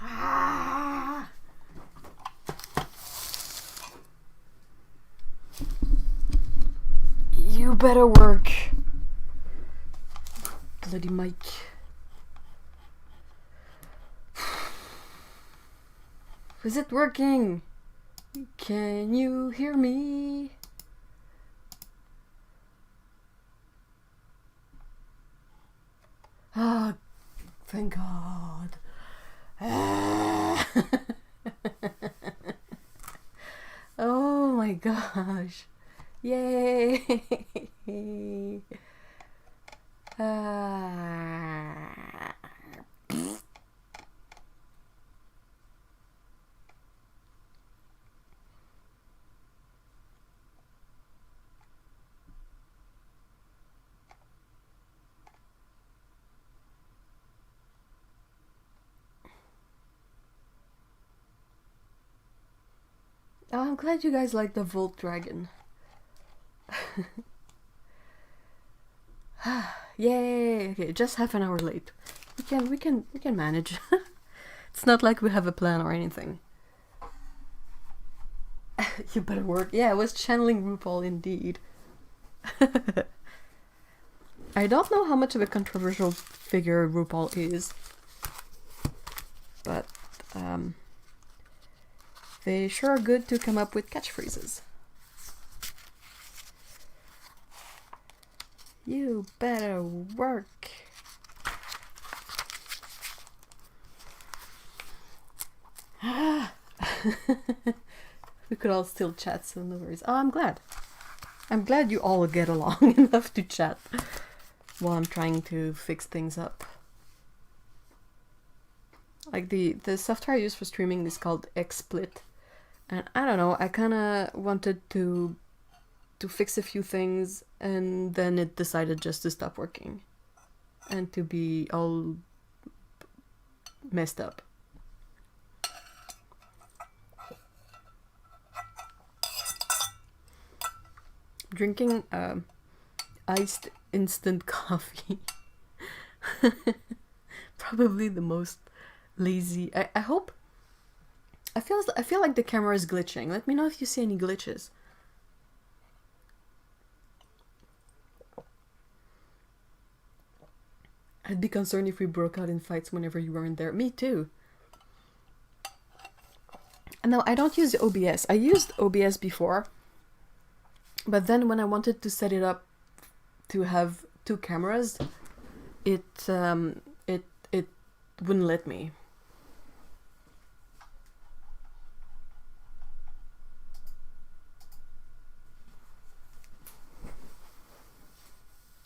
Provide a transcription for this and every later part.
Ah! You better work. Bloody mic. Is it working? Can you hear me? Ah, thank God. Ah. Oh my gosh. Yay. Ah. Oh, I'm glad you guys like the Volt Dragon. Yay! Okay, just half an hour late. We can manage. It's not like we have a plan or anything. You better work. Yeah, I was channeling RuPaul indeed. I don't know how much of a controversial figure RuPaul is, but they sure are good to come up with catchphrases. You better work. We could all still chat, so no worries. Oh, I'm glad. I'm glad you all get along enough to chat while I'm trying to fix things up. Like the software I use for streaming is called XSplit. And I don't know, I kinda wanted to fix a few things, and then it decided just to stop working. And to be all messed up. Drinking iced instant coffee. Probably the most lazy. I hope. I feel like the camera is glitching. Let me know if you see any glitches. I'd be concerned if we broke out in fights whenever you weren't there. Me too. No, I don't use OBS. I used OBS before. But then when I wanted to set it up to have 2 cameras, it wouldn't let me.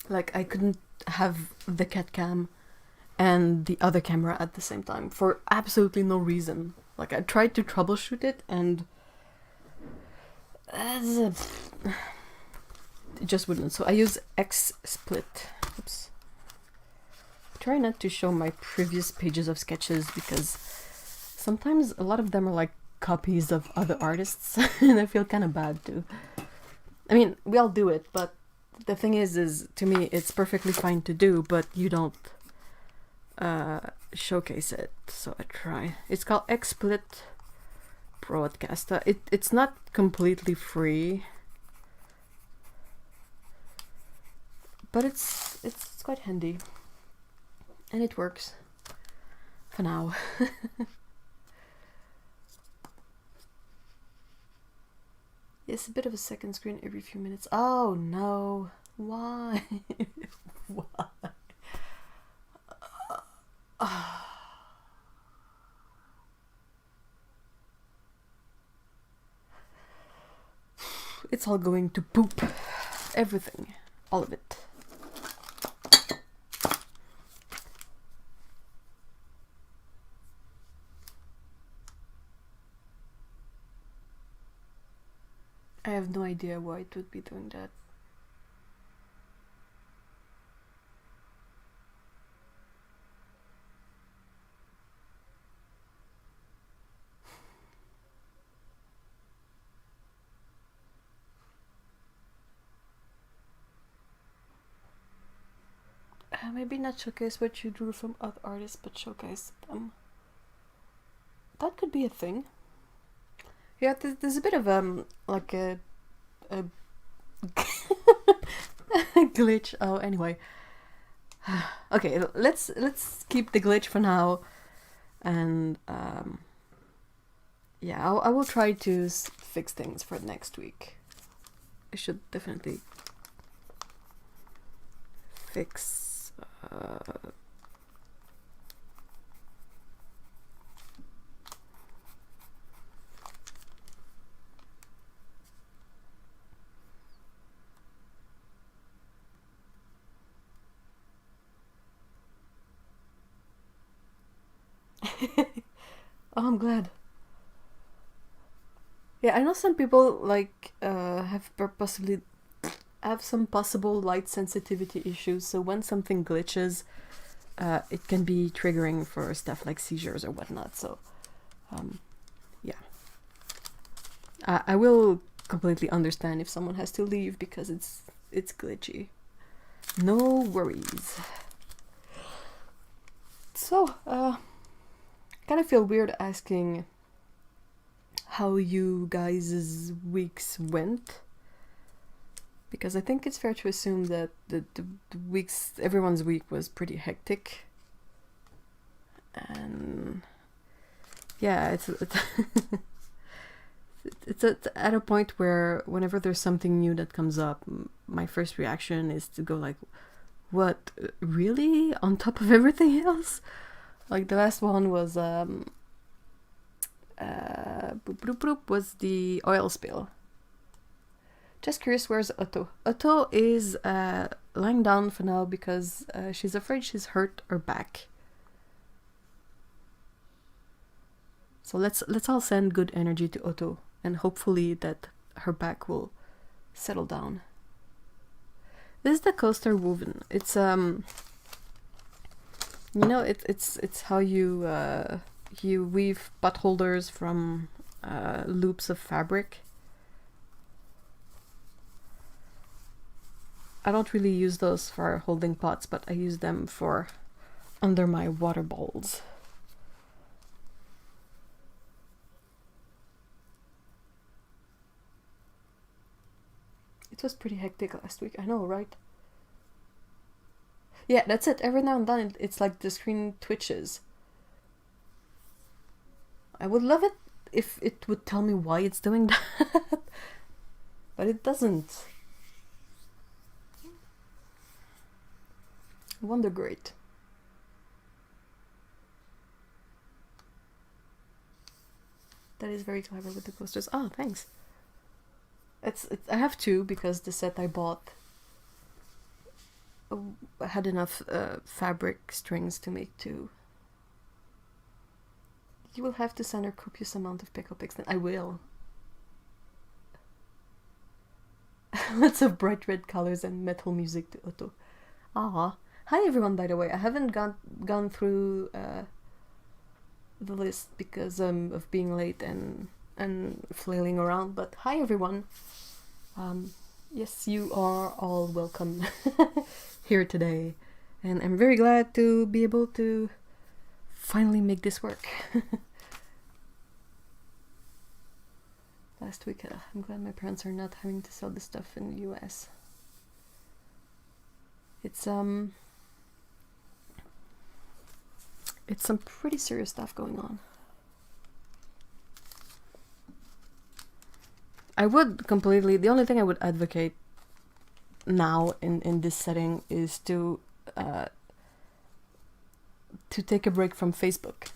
Like I couldn't have the cat cam and the other camera at the same time for absolutely no reason. Like I tried to troubleshoot it and it just wouldn't. So I use XSplit. Oops. Try not to show my previous pages of sketches because sometimes a lot of them are like copies of other artists and I feel kind of bad too. I mean, we all do it, but the thing is to me it's perfectly fine to do, but you don't showcase it. So I try. It's called XSplit Broadcaster. It's not completely free, but it's quite handy, and it works for now. Yes, a bit of a second screen every few minutes. Oh no, why? Why? It's all going to poop. Everything. All of it. I have no idea why it would be doing that. maybe not showcase what you drew from other artists, but showcase them. That could be a thing. Yeah, there's a bit of like a glitch. Oh, anyway. Okay, let's keep the glitch for now, and yeah, I will try to fix things for next week. I should definitely fix. Oh, I'm glad. Yeah, I know some people like possibly have some possible light sensitivity issues, so when something glitches, it can be triggering for stuff like seizures or whatnot. So, yeah, I will completely understand if someone has to leave because it's glitchy. No worries. So, kind of feel weird asking how you guys' weeks went, because I think it's fair to assume that the weeks, everyone's week was pretty hectic, and yeah, it's at a point where whenever there's something new that comes up, my first reaction is to go like, what, really? On top of everything else? Like the last one was boop, boop, boop, was the oil spill. Just curious, where's Otto? Otto is lying down for now because she's afraid she's hurt her back. So let's all send good energy to Otto, and hopefully that her back will settle down. This is the coaster woven. It's you know, it's how you weave pot holders from loops of fabric. I don't really use those for holding pots, but I use them for under my water bowls. It was pretty hectic last week, I know, right? Yeah, that's it. Every now and then it's like the screen twitches. I would love it if it would tell me why it's doing that. But it doesn't. Wonder Great. That is very clever with the coasters. Oh, thanks. I have two because the set I bought had enough fabric strings to make two. You will have to send her copious amount of pickle pics. Then I will. Lots of bright red colors and metal music to Otto. Ah, hi everyone. By the way, I haven't gone through the list because of being late and flailing around. But hi everyone. Yes, you are all welcome here today, and I'm very glad to be able to finally make this work. Last week, I'm glad my parents are not having to sell this stuff in the US. It's some pretty serious stuff going on. The only thing I would advocate now in this setting is to take a break from Facebook,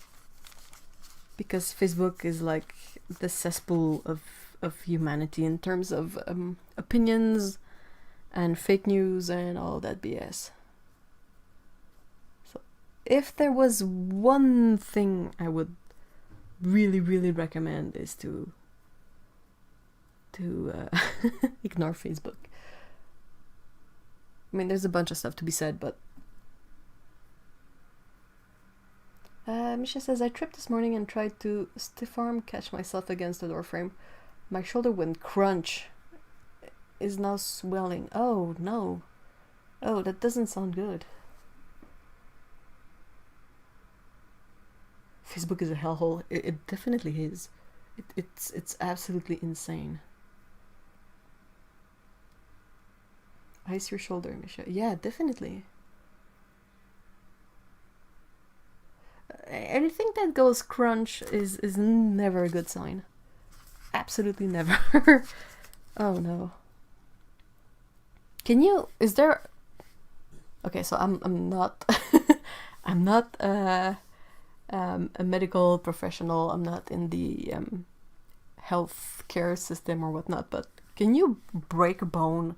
because Facebook is like the cesspool of humanity in terms of opinions and fake news and all that BS. So if there was one thing I would really, really recommend is to ignore Facebook. I mean, there's a bunch of stuff to be said, but Misha says, I tripped this morning and tried to stiff arm catch myself against the door frame. My shoulder went crunch. Is now swelling. Oh no. Oh, that doesn't sound good. Facebook is a hellhole. It definitely is. It's absolutely insane. Ice your shoulder, Misha. Yeah, definitely. Anything that goes crunch is never a good sign. Absolutely never. Oh no. Can you? Is there? Okay, so I'm not. I'm not a medical professional. I'm not in the healthcare system or whatnot. But can you break a bone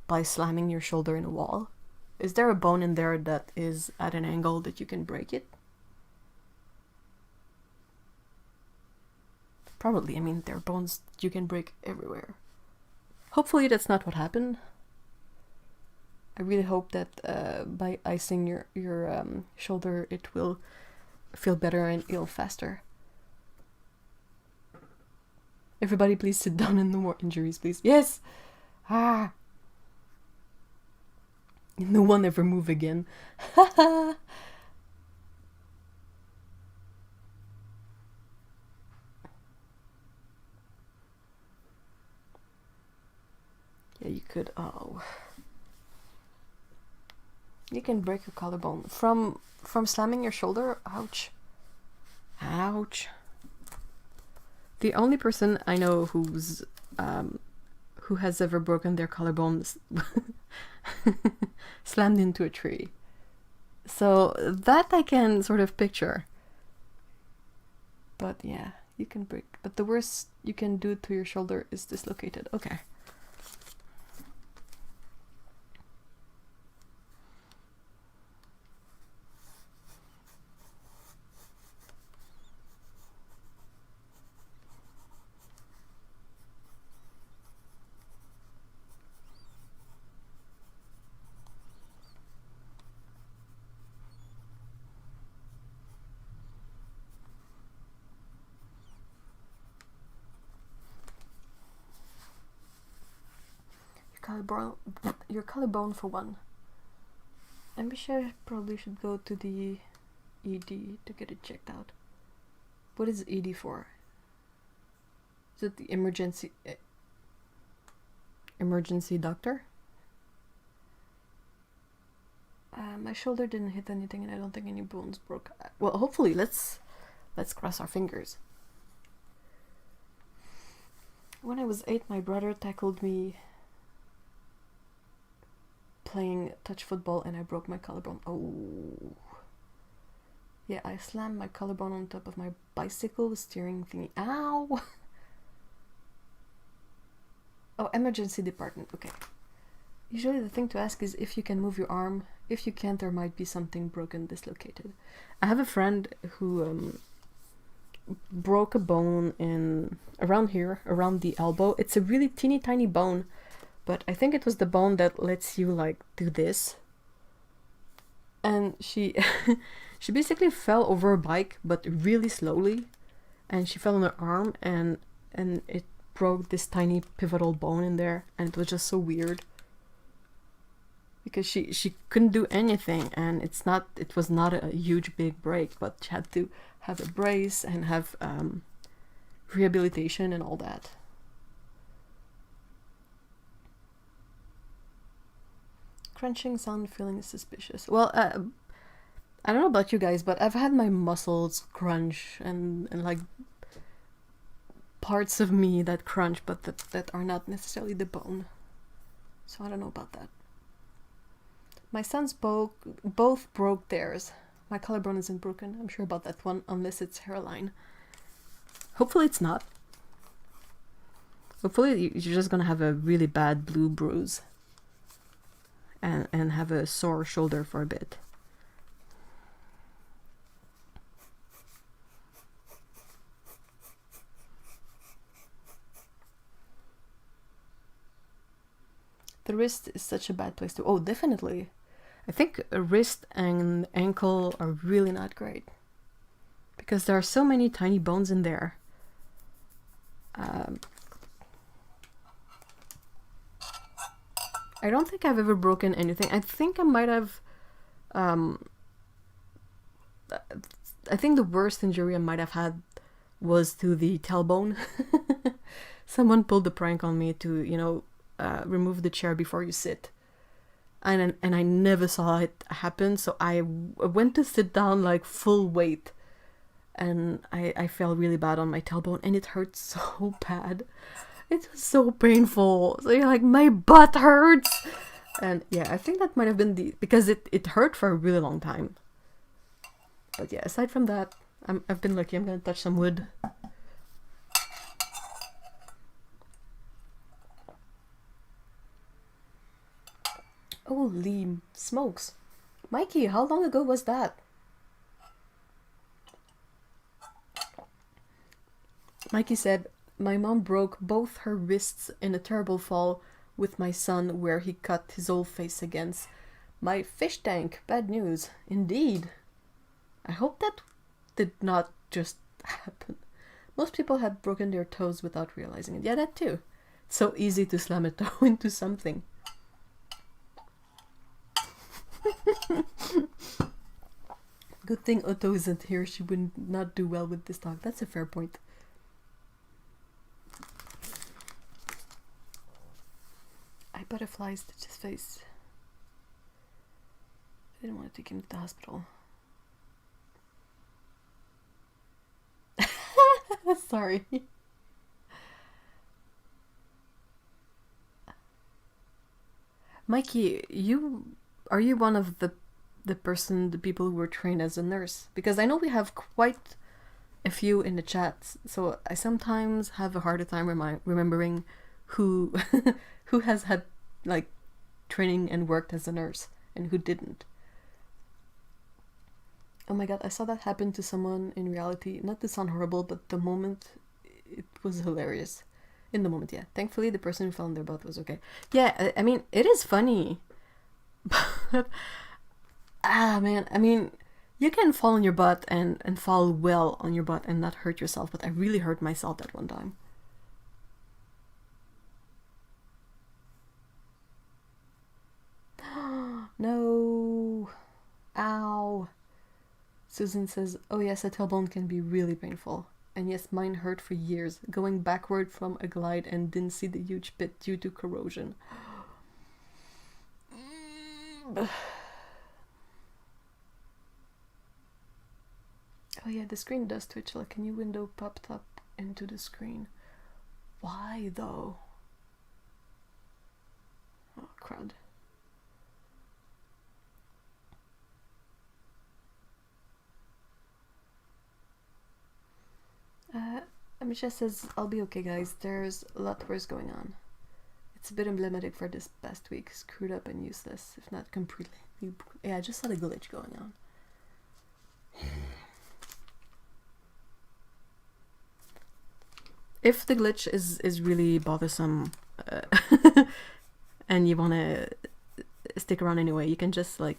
by slamming your shoulder in a wall? Is there a bone in there that is at an angle that you can break it? Probably. I mean, there are bones you can break everywhere. Hopefully that's not what happened. I really hope that by icing your shoulder, it will feel better and heal faster. Everybody please sit down and no more injuries, please. Yes! Ah! No one ever move again. Haha! Yeah, you could. Oh. You can break your collarbone from slamming your shoulder. Ouch. Ouch. The only person I know who has ever broken their collarbone slammed into a tree. So that I can sort of picture. But yeah, you can break. But the worst you can do to your shoulder is dislocated. Okay. Your collarbone for one. I'm sure I probably should go to the ED to get it checked out. What is ED for? Is it the emergency doctor? My shoulder didn't hit anything and I don't think any bones broke. Well, hopefully, let's cross our fingers. When I was 8, my brother tackled me playing touch football and I broke my collarbone. Oh. Yeah, I slammed my collarbone on top of my bicycle steering thingy. Ow! Oh, emergency department. Okay. Usually the thing to ask is if you can move your arm. If you can't, there might be something broken, dislocated. I have a friend who broke a bone around here, around the elbow. It's a really teeny tiny bone. But I think it was the bone that lets you like do this. And she she basically fell over a bike, but really slowly. And she fell on her arm and it broke this tiny pivotal bone in there. And it was just so weird. Because she couldn't do anything and it was not a huge big break, but she had to have a brace and have rehabilitation and all that. Crunching sound feeling suspicious. Well, I don't know about you guys, but I've had my muscles crunch and like parts of me that crunch, but that are not necessarily the bone. So I don't know about that. My sons both broke theirs. My collarbone isn't broken. I'm sure about that one, unless it's hairline. Hopefully it's not. Hopefully you're just gonna have a really bad blue bruise. And have a sore shoulder for a bit. The wrist is such a bad place to... Oh, definitely. I think a wrist and ankle are really not great. Because there are so many tiny bones in there. I don't think I've ever broken anything. I think I might have I think the worst injury I might have had was to the tailbone. Someone pulled the prank on me to, remove the chair before you sit. And I never saw it happen, so I went to sit down like full weight. And I felt really bad on my tailbone, and it hurt so bad. It was so painful. So you're like, my butt hurts! And yeah, I think that might have been because it hurt for a really long time. But yeah, aside from that, I've been lucky. I'm gonna touch some wood. Holy smokes. Mikey, how long ago was that? Mikey said, my mom broke both her wrists in a terrible fall with my son where he cut his whole face against my fish tank. Bad news. Indeed. I hope that did not just happen. Most people have broken their toes without realizing it. Yeah, that too. It's so easy to slam a toe into something. Good thing Otto isn't here. She would not do well with this dog. That's a fair point. I butterfly stitched his face. I didn't want to take him to the hospital. Sorry. Mikey, are you one of the people who were trained as a nurse? Because I know we have quite a few in the chat, so I sometimes have a harder time remembering who who has had like training and worked as a nurse and who didn't. Oh my god, I saw that happen to someone in reality. Not to sound horrible, but the moment, it was hilarious. In the moment, yeah. Thankfully, the person who fell on their butt was okay. Yeah, I mean, it is funny. But, man, I mean, you can fall on your butt and fall well on your butt and not hurt yourself, but I really hurt myself that one time. No. Ow. Susan says, oh yes, a tailbone can be really painful. And yes, mine hurt for years, going backward from a glide and didn't see the huge pit due to corrosion. Oh yeah, the screen does twitch like a new window popped up into the screen. Why though? Oh, crud. Amisha says, I'll be okay guys, there's a lot worse going on. It's a bit emblematic for this past week, screwed up and useless, if not completely. Yeah, I just saw the glitch going on. If the glitch is really bothersome and you want to stick around anyway, you can just like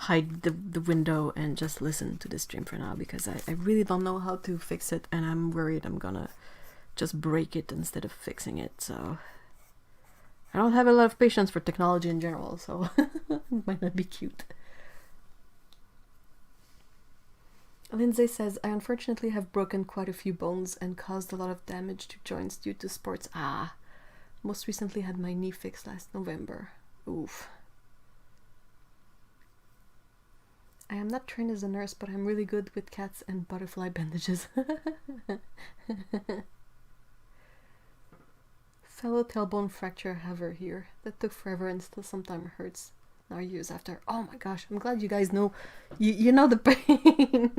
hide the window and just listen to the stream for now, because I really don't know how to fix it and I'm worried I'm gonna just break it instead of fixing it. So I don't have a lot of patience for technology in general, so it might not be cute. Lindsay says, I unfortunately have broken quite a few bones and caused a lot of damage to joints due to sports. Most recently had my knee fixed last November. Oof. I am not trained as a nurse, but I'm really good with cats and butterfly bandages. Fellow tailbone fracture haver here. That took forever and still sometimes hurts. Now years after. Oh my gosh, I'm glad you guys know. You know the pain.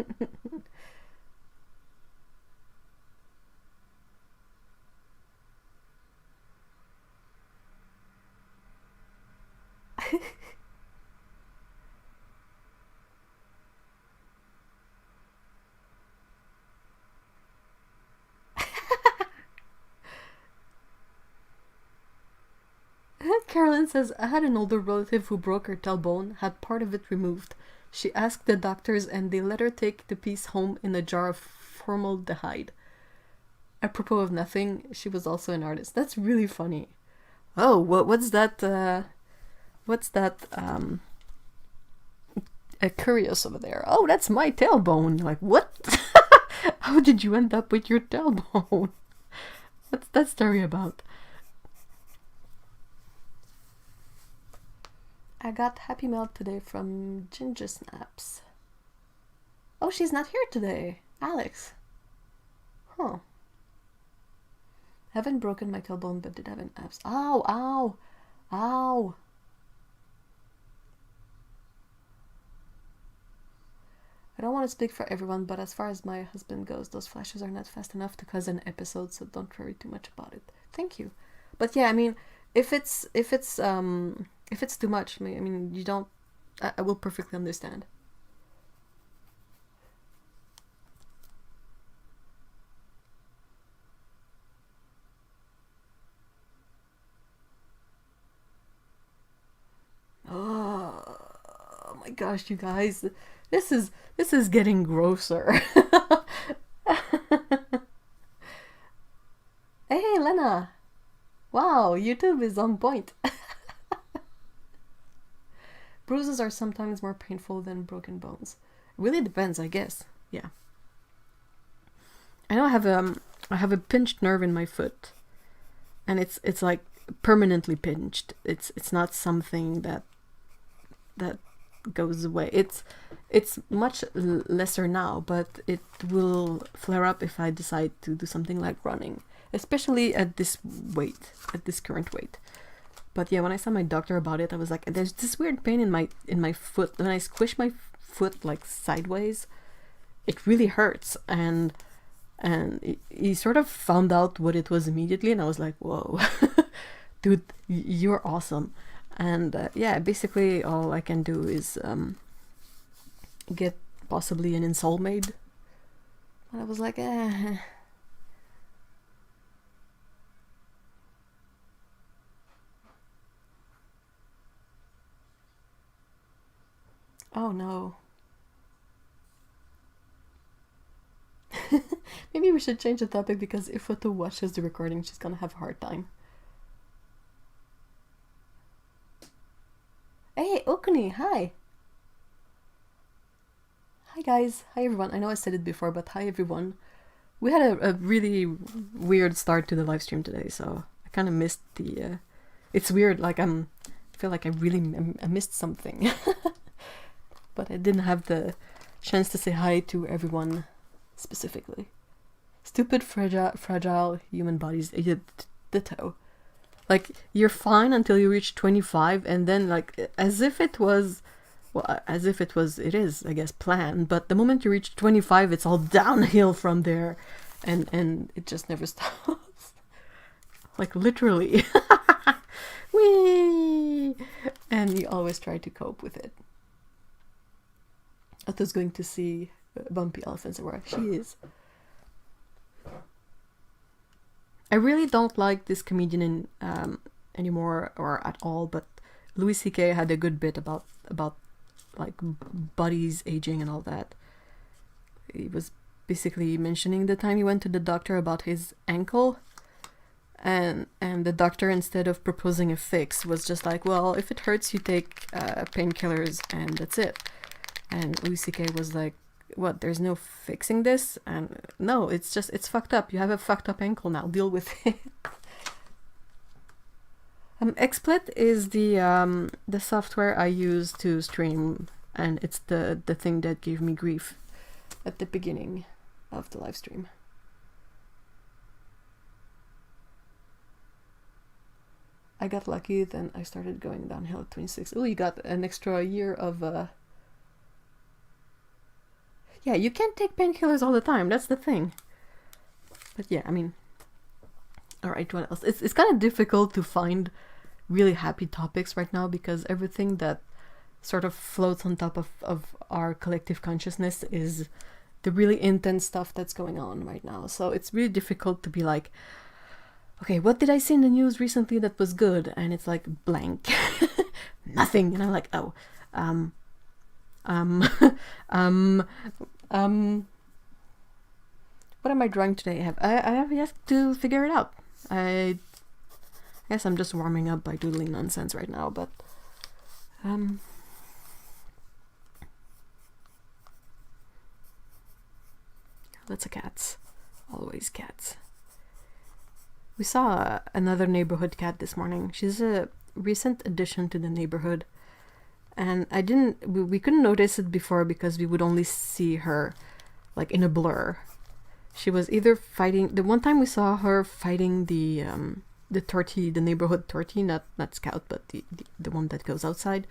Carolyn says, I had an older relative who broke her tailbone, had part of it removed. She asked the doctors and they let her take the piece home in a jar of formaldehyde. Apropos of nothing, she was also an artist. That's really funny. Oh, what's that curious over there. Oh, that's my tailbone. Like, what? How did you end up with your tailbone? What's that story about? I got Happy Mail today from Ginger Snaps. Oh, she's not here today. Alex. Huh. Haven't broken my tailbone, but did have an abs. Ow, ow, ow. I don't want to speak for everyone, but as far as my husband goes, those flashes are not fast enough to cause an episode, so don't worry too much about it. Thank you. But yeah, I mean, if it's too much, I mean, you don't. I will perfectly understand. Oh my gosh, you guys, this is getting grosser. Hey, Lena. Wow, YouTube is on point. Bruises are sometimes more painful than broken bones. It really depends, I guess. Yeah. I know I have a pinched nerve in my foot, and it's like permanently pinched. It's not something that goes away. It's much lesser now, but it will flare up if I decide to do something like running, especially at this weight, at this current weight. But yeah, when I saw my doctor about it, I was like, there's this weird pain in my foot. When I squish my foot like sideways, it really hurts. And he sort of found out what it was immediately, and I was like, whoa, dude, you're awesome. And yeah, basically all I can do is get possibly an insole made. And I was like, Oh no. Maybe we should change the topic, because if Otto watches the recording, she's gonna have a hard time. Hey, Okuni, hi! Hi guys, hi everyone. I know I said it before, but hi everyone. We had a really weird start to the live stream today, so I kind of missed the... it's weird, like I feel like I missed something. But I didn't have the chance to say hi to everyone specifically. Stupid, fragile human bodies. Ditto. Like, you're fine until you reach 25, and then, like, as if it was, it is, I guess, planned, but the moment you reach 25, it's all downhill from there, and it just never stops. Like, literally. Whee! And you always try to cope with it. Otto's going to see bumpy elephants everywhere. She is. I really don't like this comedian anymore, or at all, but Louis C.K. had a good bit about like bodies aging and all that. He was basically mentioning the time he went to the doctor about his ankle, and the doctor, instead of proposing a fix, was just like, well, if it hurts, you take painkillers and that's it. And Louis C.K. was like, what, there's no fixing this? And no, it's fucked up. You have a fucked up ankle now. Deal with it. XSplit is the software I use to stream, and it's the thing that gave me grief at the beginning of the live stream. I got lucky, then I started going downhill at 26. Oh, you got an extra year of Yeah, you can't take painkillers all the time. That's the thing. But yeah, I mean, all right, what else? It's kind of difficult to find really happy topics right now, because everything that sort of floats on top of our collective consciousness is the really intense stuff that's going on right now. So it's really difficult to be like, okay, what did I see in the news recently that was good? And it's like blank. Nothing. And I'm like, oh, what am I drawing today? I have yet to figure it out. I guess I'm just warming up by doodling nonsense right now, but That's a cat. Always cats. We saw another neighborhood cat this morning. She's a recent addition to the neighborhood. And we couldn't notice it before because we would only see her like in a blur. She was either fighting, the one time we saw her fighting the tortie, the neighborhood tortie, not Scout, but the one that goes outside.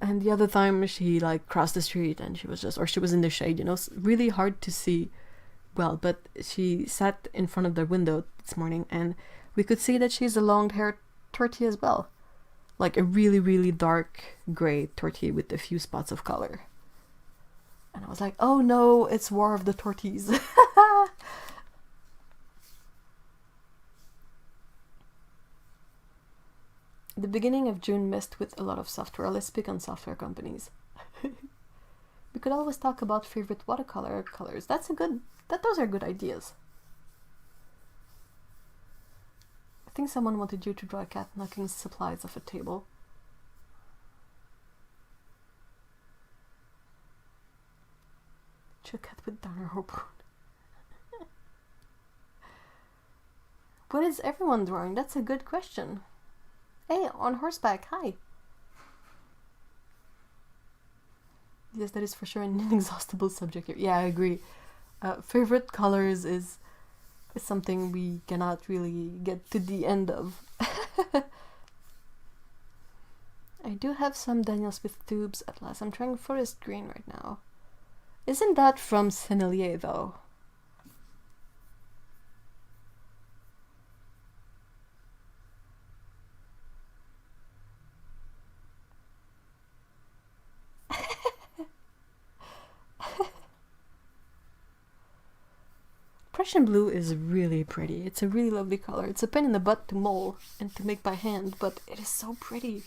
And the other time she like crossed the street and she was in the shade, really hard to see well, but she sat in front of the window this morning and we could see that she's a long-haired tortie as well. Like a really, really dark gray tortie with a few spots of color. And I was like, oh no, it's War of the Torties. The beginning of June messed with a lot of software. Let's pick on software companies. We could always talk about favorite watercolor colors. Those are good ideas. I think someone wanted you to draw a cat knocking supplies off a table. A cat with down her harpoon. What is everyone drawing? That's a good question. Hey, on horseback, hi. Yes, that is for sure an inexhaustible subject here. Yeah, I agree. Favorite colors is something we cannot really get to the end of. I do have some Daniel Smith tubes at last. I'm trying forest green right now. Isn't that from Sennelier, though? Prussian blue is really pretty. It's a really lovely color. It's a pain in the butt to mold and to make by hand, but it is so pretty.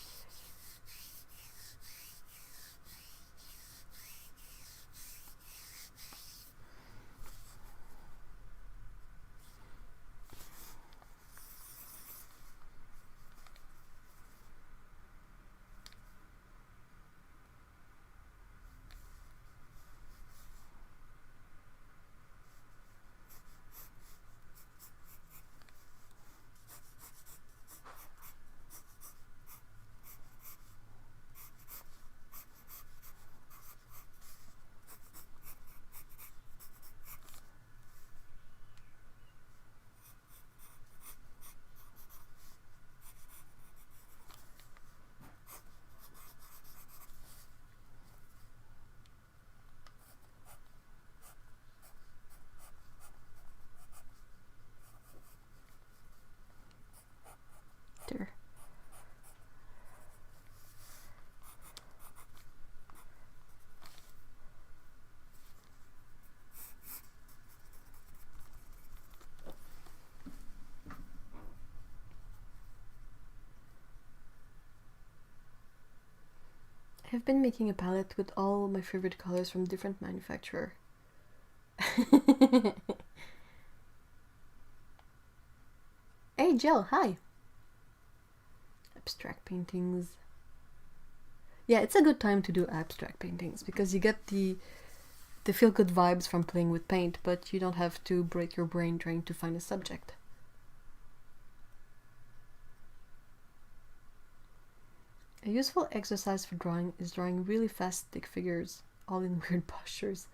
There. I've been making a palette with all my favorite colors from different manufacturer. Hey Jill, hi! Abstract paintings. Yeah, it's a good time to do abstract paintings because you get the feel-good vibes from playing with paint, but you don't have to break your brain trying to find a subject. A useful exercise for drawing is drawing really fast stick figures, all in weird postures.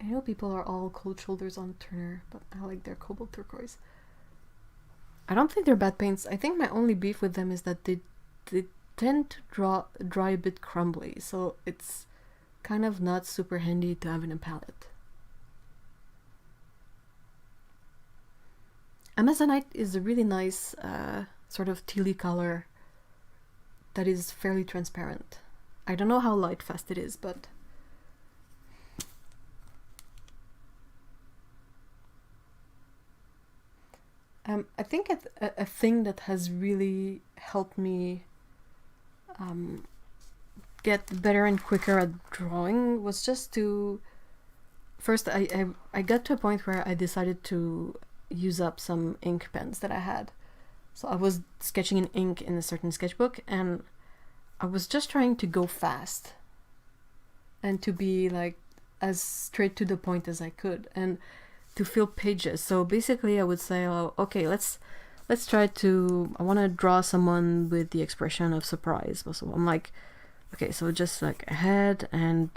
I know people are all cold shoulders on Turner, but I like their cobalt turquoise. I don't think they're bad paints. I think my only beef with them is that they tend to dry a bit crumbly, so it's kind of not super handy to have in a palette. Amazonite is a really nice sort of tealy color that is fairly transparent. I don't know how light fast it is, but I think a thing that has really helped me get better and quicker at drawing was just to first I got to a point where I decided to use up some ink pens that I had. So I was sketching in ink in a certain sketchbook, and I was just trying to go fast and to be like as straight to the point as I could and to fill pages. So basically I would say, oh, okay, let's try to, I want to draw someone with the expression of surprise. So I'm like, okay, so just like a head, and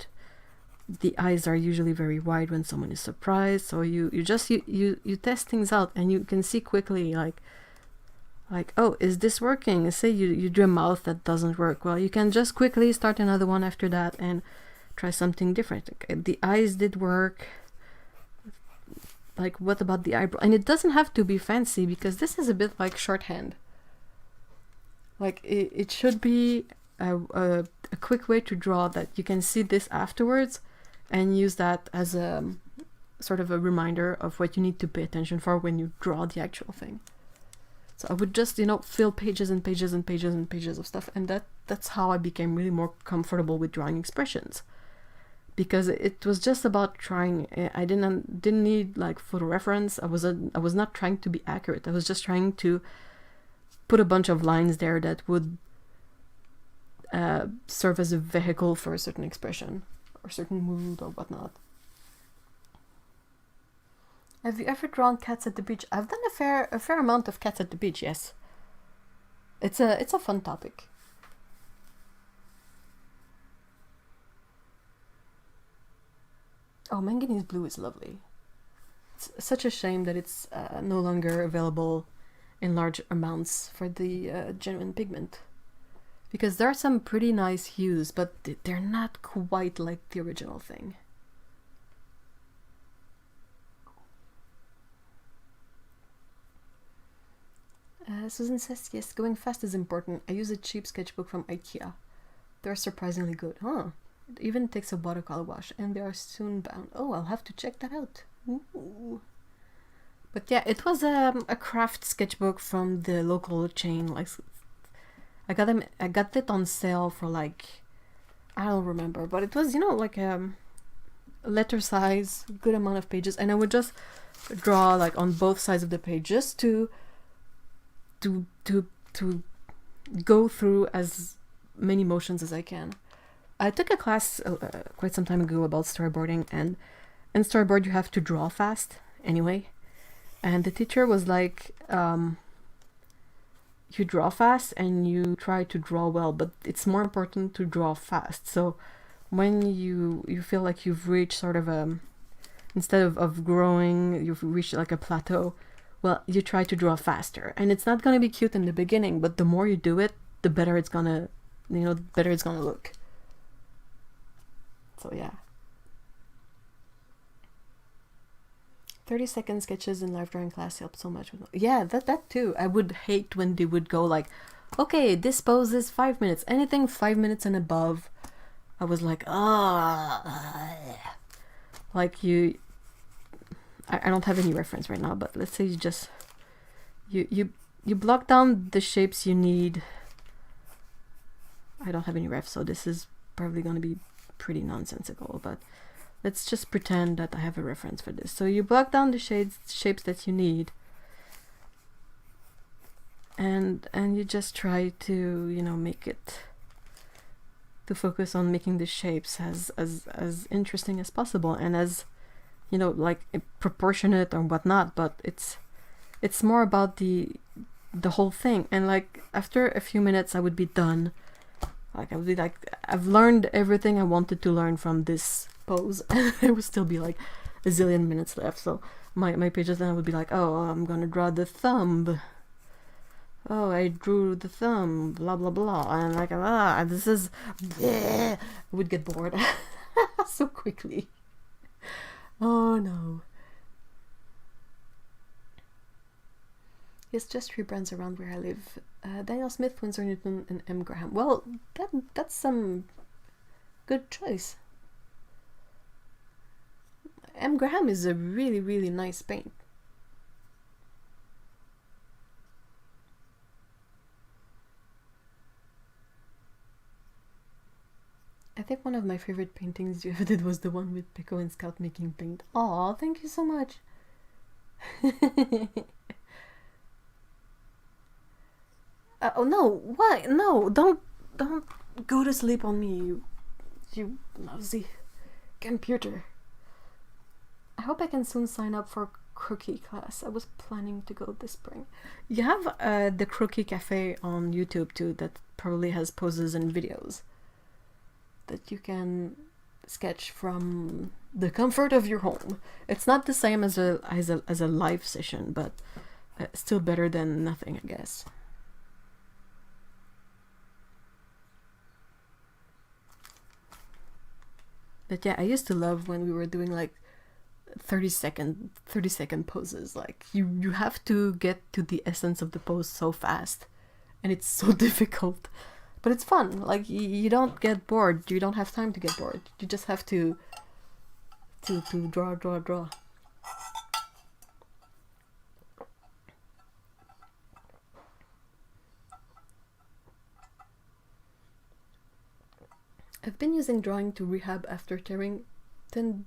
the eyes are usually very wide when someone is surprised. So you test things out, and you can see quickly like, oh, is this working? Say you do a mouth that doesn't work. Well, you can just quickly start another one after that and try something different. The eyes did work. Like, what about the eyebrow? And it doesn't have to be fancy, because this is a bit like shorthand. Like, it should be a quick way to draw that you can see this afterwards and use that as a sort of a reminder of what you need to pay attention for when you draw the actual thing. So I would just, fill pages and pages and pages and pages of stuff, and that's how I became really more comfortable with drawing expressions. Because it was just about trying. I didn't need like photo reference. I was not trying to be accurate. I was just trying to put a bunch of lines there that would serve as a vehicle for a certain expression or certain mood or whatnot. Have you ever drawn cats at the beach? I've done a fair amount of cats at the beach. Yes, it's a fun topic. Oh, manganese blue is lovely. It's such a shame that it's no longer available in large amounts for the genuine pigment. Because there are some pretty nice hues, but they're not quite like the original thing. Susan says, yes, going fast is important. I use a cheap sketchbook from IKEA. They're surprisingly good. Huh. It even takes a watercolor wash, and they are soon bound. Oh, I'll have to check that out. Ooh. But yeah, it was a craft sketchbook from the local chain. Like, I got it on sale for like, I don't remember, but it was like a letter size, good amount of pages, and I would just draw like on both sides of the page just to go through as many motions as I can. I took a class quite some time ago about storyboarding, and in storyboard you have to draw fast anyway. And the teacher was like, you draw fast and you try to draw well, but it's more important to draw fast. So when you feel like you've reached sort of instead of growing, you've reached like a plateau, well, you try to draw faster. And it's not going to be cute in the beginning, but the more you do it, the better it's going to, better it's going to look. So yeah. 30-second sketches in live drawing class help so much. Yeah, that too. I would hate when they would go like, okay, this pose is 5 minutes. Anything 5 minutes and above, I was like, like I don't have any reference right now, but let's say you just you block down the shapes you need. I don't have any ref, so this is probably going to be pretty nonsensical, but let's just pretend that I have a reference for this. So you block down the shapes that you need, and you just try to make it, to focus on making the shapes as interesting as possible and as like proportionate or whatnot. But it's more about the whole thing. And like after a few minutes I would be done. Like I would be like, I've learned everything I wanted to learn from this pose, and there would still be like a zillion minutes left. So my pages then would be like, oh, I'm gonna draw the thumb. Oh, I drew the thumb, blah blah blah, and like this is, I would get bored so quickly. Oh no. Yes, just 3 brands around where I live. Daniel Smith, Winsor Newton, and M. Graham. Well, that's some good choice. M. Graham is a really, really nice paint. I think one of my favorite paintings you ever did was the one with Pico and Scout making paint. Aw, thank you so much. Oh no, why? No, don't go to sleep on me, you lousy computer. I hope I can soon sign up for croquis class. I was planning to go this spring. You have the croquis cafe on YouTube too, that probably has poses and videos that you can sketch from the comfort of your home. It's not the same as a live session, but still better than nothing, I guess. But yeah, I used to love when we were doing like 30-second poses. Like you have to get to the essence of the pose so fast, and it's so difficult, but it's fun. Like you don't get bored. You don't have time to get bored. You just have to draw. I've been using drawing to rehab after tearing 10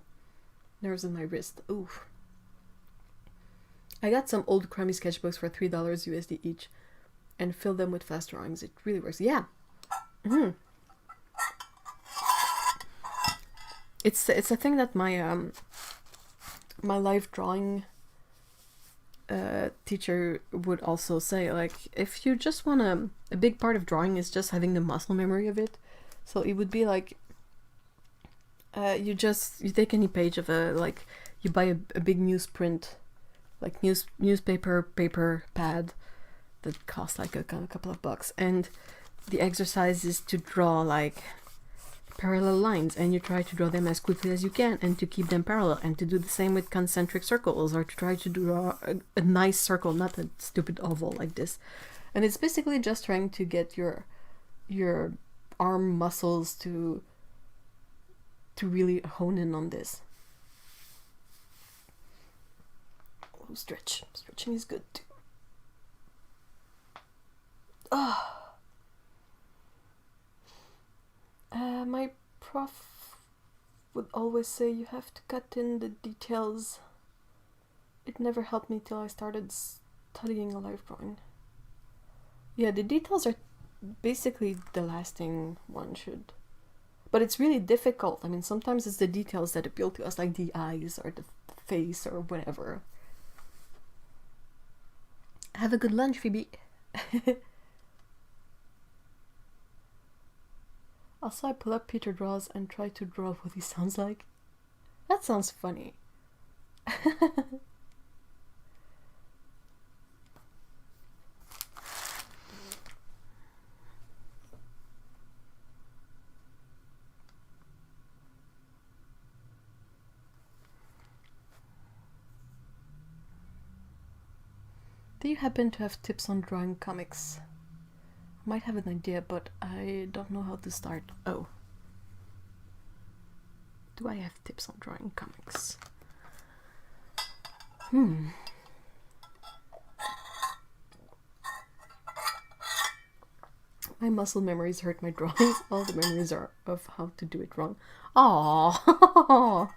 nerves in my wrist. Oof. I got some old crummy sketchbooks for $3 USD each and filled them with fast drawings. It really works. Yeah. It's a thing that my my life drawing teacher would also say. Like, if you just want a big part of drawing is just having the muscle memory of it. So it would be like you take any page of like you buy a big newsprint, like newspaper paper pad that costs like a couple of bucks, and the exercise is to draw like parallel lines, and you try to draw them as quickly as you can and to keep them parallel, and to do the same with concentric circles, or to try to draw a nice circle, not a stupid oval like this. And it's basically just trying to get your arm muscles to really hone in on this. Oh, stretching is good too. My prof would always say you have to cut in the details. It never helped me till I started studying a life drawing. Yeah, the details are basically the last thing one should. But it's really difficult. I mean, sometimes it's the details that appeal to us, like the eyes or the face or whatever. Have a good lunch, Phoebe. Also, I pull up Peter Draws and try to draw what he sounds like. That sounds funny. Do you happen to have tips on drawing comics? I might have an idea, but I don't know how to start. Oh. Do I have tips on drawing comics? My muscle memories hurt my drawings. All the memories are of how to do it wrong. Aww.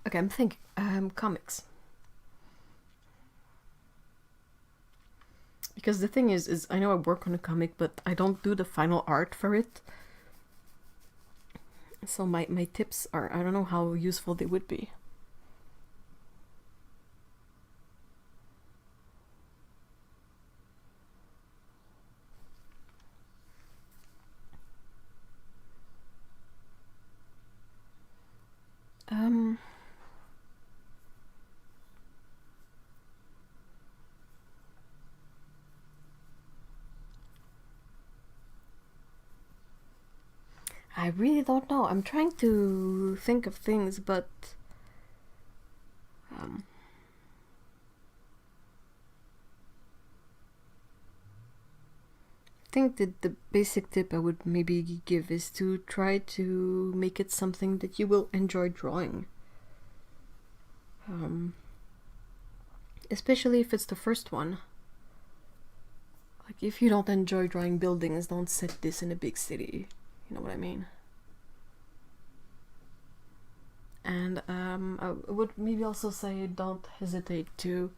Okay, I'm thinking comics. Because the thing is I know I work on a comic, but I don't do the final art for it. So my tips are, I don't know how useful they would be. I really don't know. I'm trying to think of things, but I think that the basic tip I would maybe give is to try to make it something that you will enjoy drawing. Especially if it's the first one. Like, if you don't enjoy drawing buildings, don't set this in a big city. You know what I mean? And I would maybe also say don't hesitate to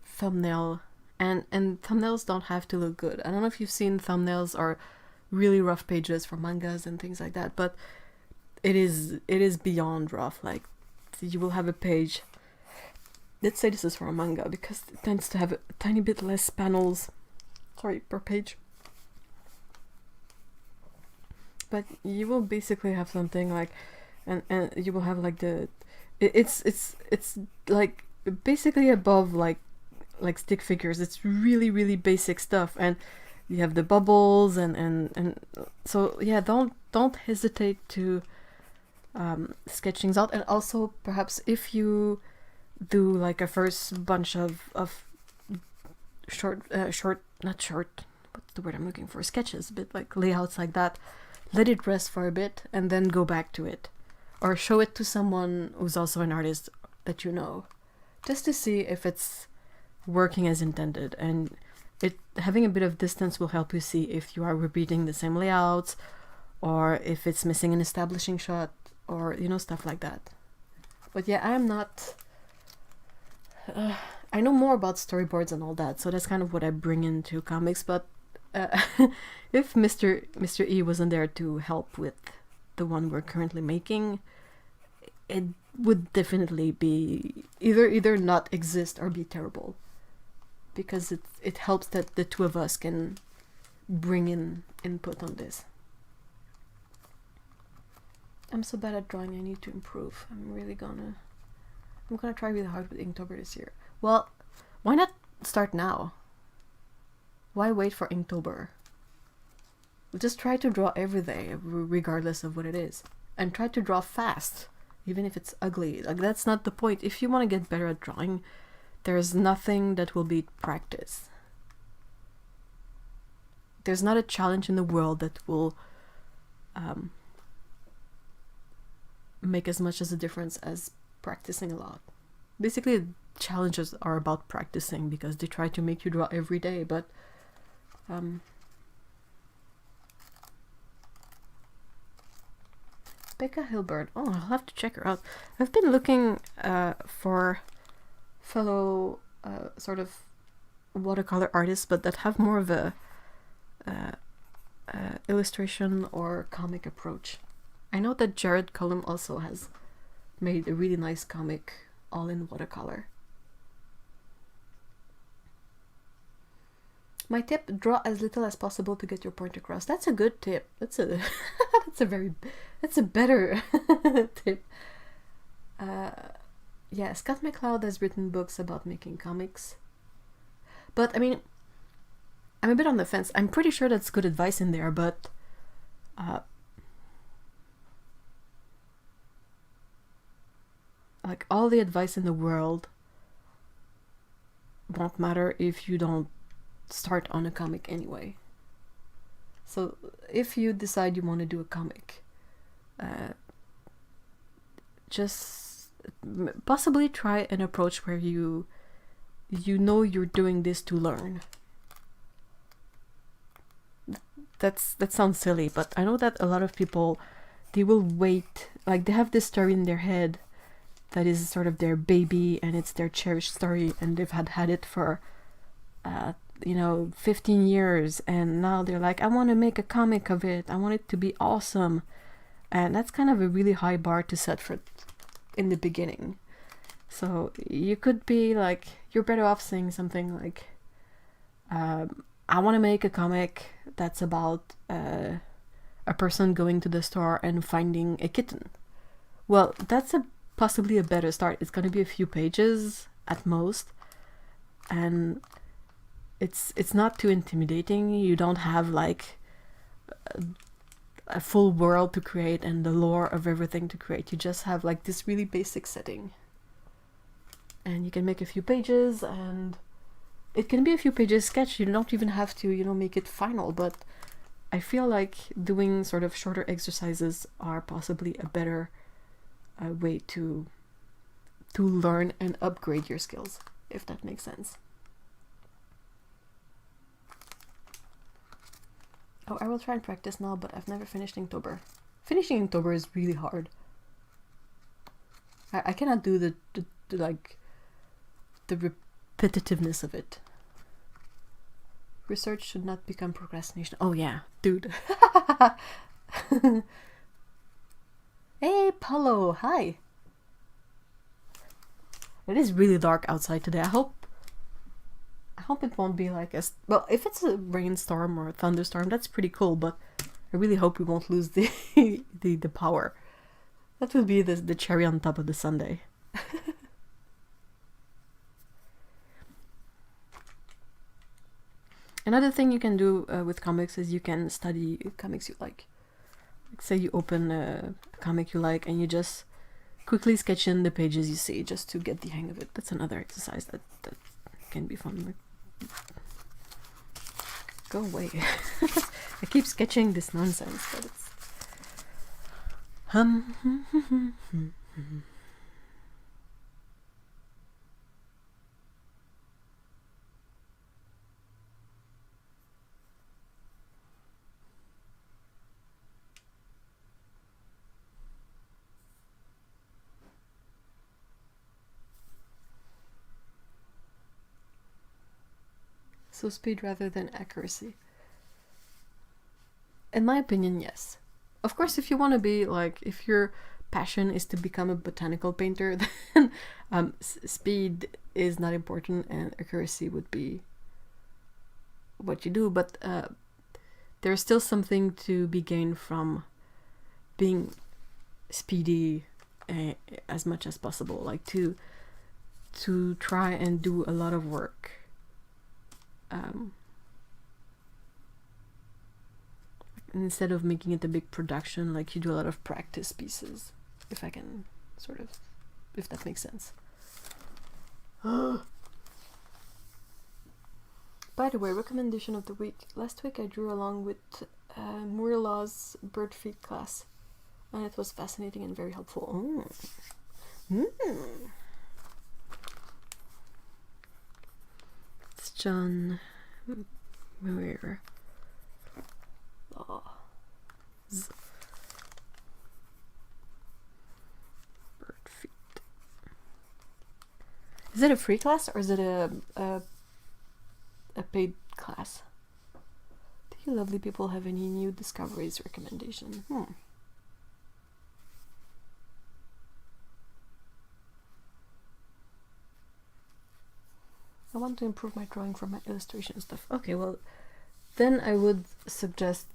thumbnail. And thumbnails don't have to look good. I don't know if you've seen thumbnails or really rough pages for mangas and things like that, but it is beyond rough. Like, you will have a page. Let's say this is for a manga because it tends to have a tiny bit less panels, per page. But you will basically have something like, and you will have like it's like basically above like stick figures. It's really basic stuff, and you have the bubbles and so yeah, don't hesitate to sketch things out. And also perhaps if you do like a first bunch of what's the word I'm looking for, sketches, but like layouts like that, let it rest for a bit and then go back to it, or show it to someone who's also an artist that you know, just to see if it's working as intended. And having a bit of distance will help you see if you are repeating the same layouts, or if it's missing an establishing shot, or stuff like that. But yeah, I'm not I know more about storyboards and all that, so that's kind of what I bring into comics. But if Mr. E wasn't there to help with the one we're currently making, it would definitely be either not exist or be terrible, because it helps that the two of us can bring in input on this. I'm so bad at drawing, I need to improve. I'm gonna try really hard with Inktober this year. Well, why not start now? Why wait for Inktober? Just try to draw every day, regardless of what it is. And try to draw fast, even if it's ugly. Like, that's not the point. If you want to get better at drawing, there's nothing that will beat practice. There's not a challenge in the world that will make as much as a difference as practicing a lot. Basically, challenges are about practicing because they try to make you draw every day, but Becca Hilbert, oh, I'll have to check her out. I've been looking for fellow sort of watercolor artists, but that have more of a illustration or comic approach. I know that Jared Cullum also has made a really nice comic all in watercolor. My tip: draw as little as possible to get your point across. That's a good tip. That's a that's a better tip. Yeah, Scott McCloud has written books about making comics, but I mean, I'm a bit on the fence. I'm pretty sure that's good advice in there, but like, all the advice in the world won't matter if you don't start on a comic anyway. So if you decide you want to do a comic, just possibly try an approach where you know you're doing this to learn. That sounds silly, but I know that a lot of people, they will wait, like they have this story in their head that is sort of their baby and it's their cherished story, and they've had it for 15 years, and now they're like, I want to make a comic of it, I want it to be awesome. And that's kind of a really high bar to set for in the beginning. So you could be like, you're better off saying something like, I want to make a comic that's about a person going to the store and finding a kitten. Well, that's possibly a better start. It's going to be a few pages at most, and it's not too intimidating. You don't have like a full world to create and the lore of everything to create. You just have like this really basic setting, and you can make a few pages, and it can be a few pages sketch. You don't even have to make it final, but I feel like doing sort of shorter exercises are possibly a better way to to learn and upgrade your skills, if that makes sense. Oh, I will try and practice now, but I've never finished Inktober. Finishing Inktober is really hard. I cannot do the repetitiveness of it. Research should not become procrastination. Oh yeah, dude. Hey, Paulo, hi. It is really dark outside today. I hope it won't be like as well. If it's a rainstorm or a thunderstorm, that's pretty cool. But I really hope we won't lose the the power. That would be the cherry on top of the sundae. Another thing you can do with comics is you can study comics you like. Say you open a comic you like and you just quickly sketch in the pages you see just to get the hang of it. That's another exercise that can be fun. Go away. I keep sketching this nonsense, but it's... So speed rather than accuracy. In my opinion, yes. Of course, if you want to be like, if your passion is to become a botanical painter, then speed is not important and accuracy would be what you do. But there's still something to be gained from being speedy as much as possible. Like to try and do a lot of work. Instead of making it a big production, like you do a lot of practice pieces, if I can sort of, if that makes sense. By the way, recommendation of the week. Last week I drew along with Montreal's bird feed class, and it was fascinating and very helpful. It's John Muir. Bird feed. Is it a free class or is it a paid class? Do you lovely people have any new discoveries recommendation? I want to improve my drawing for my illustration stuff. Okay, well, then I would suggest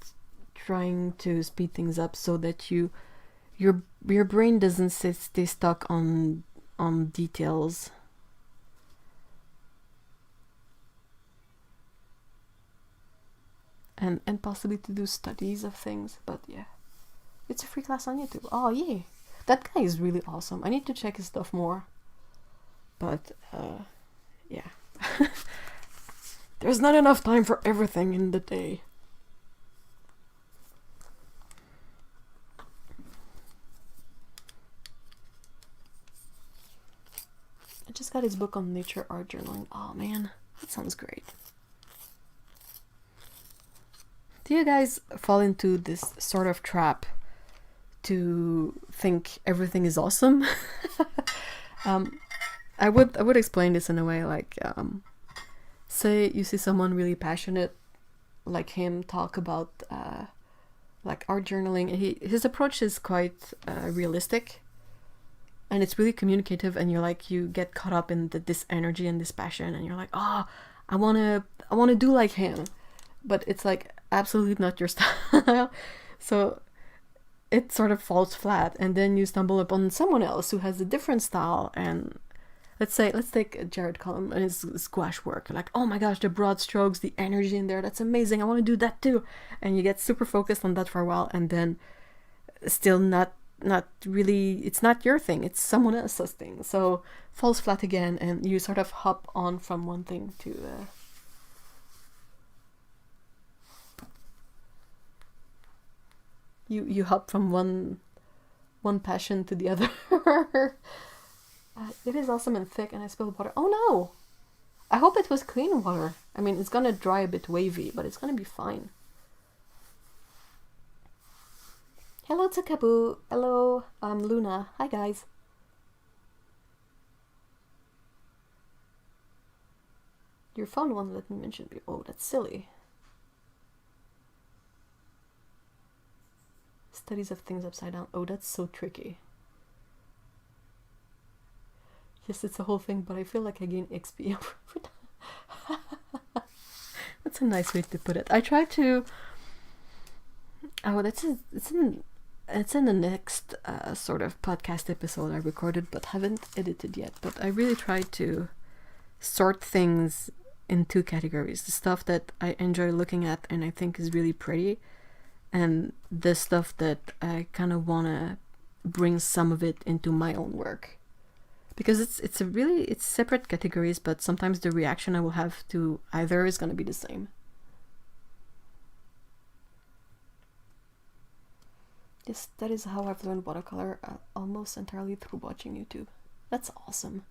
trying to speed things up so that your brain doesn't stay stuck on details. And possibly to do studies of things, but yeah. It's a free class on YouTube. Oh, yay. That guy is really awesome. I need to check his stuff more. But, yeah. There's not enough time for everything in the day. I just got his book on nature art journaling. Oh man, that sounds great. Do you guys fall into this sort of trap to think everything is awesome? I would explain this in a way like, say you see someone really passionate like him talk about like art journaling, and his approach is quite realistic, and it's really communicative, and you get caught up in this energy and this passion, and you're like, oh, I wanna do like him, but it's like absolutely not your style. So it sort of falls flat, and then you stumble upon someone else who has a different style. And let's take Jared Cullum and his squash work. Like, oh my gosh, the broad strokes, the energy in there, that's amazing, I want to do that too. And you get super focused on that for a while, and then still not really, it's not your thing, it's someone else's thing. So falls flat again, and you sort of hop on from one thing to you hop from one passion to the other. It is awesome and thick, and I spilled water. Oh no! I hope it was clean water. I mean, it's gonna dry a bit wavy, but it's gonna be fine. Hello, Takabu. Hello, Luna. Hi, guys. Your phone won't let me mention you. Oh, that's silly. Studies of things upside down. Oh, that's so tricky. Yes, it's a whole thing, but I feel like I gain XP over that. That's a nice way to put it. I try to... Oh, it's in the next sort of podcast episode I recorded, but haven't edited yet. But I really try to sort things in two categories. The stuff that I enjoy looking at and I think is really pretty, and the stuff that I kind of want to bring some of it into my own work. Because it's separate categories, but sometimes the reaction I will have to either is going to be the same. Yes, that is how I've learned watercolor, almost entirely through watching YouTube. That's awesome.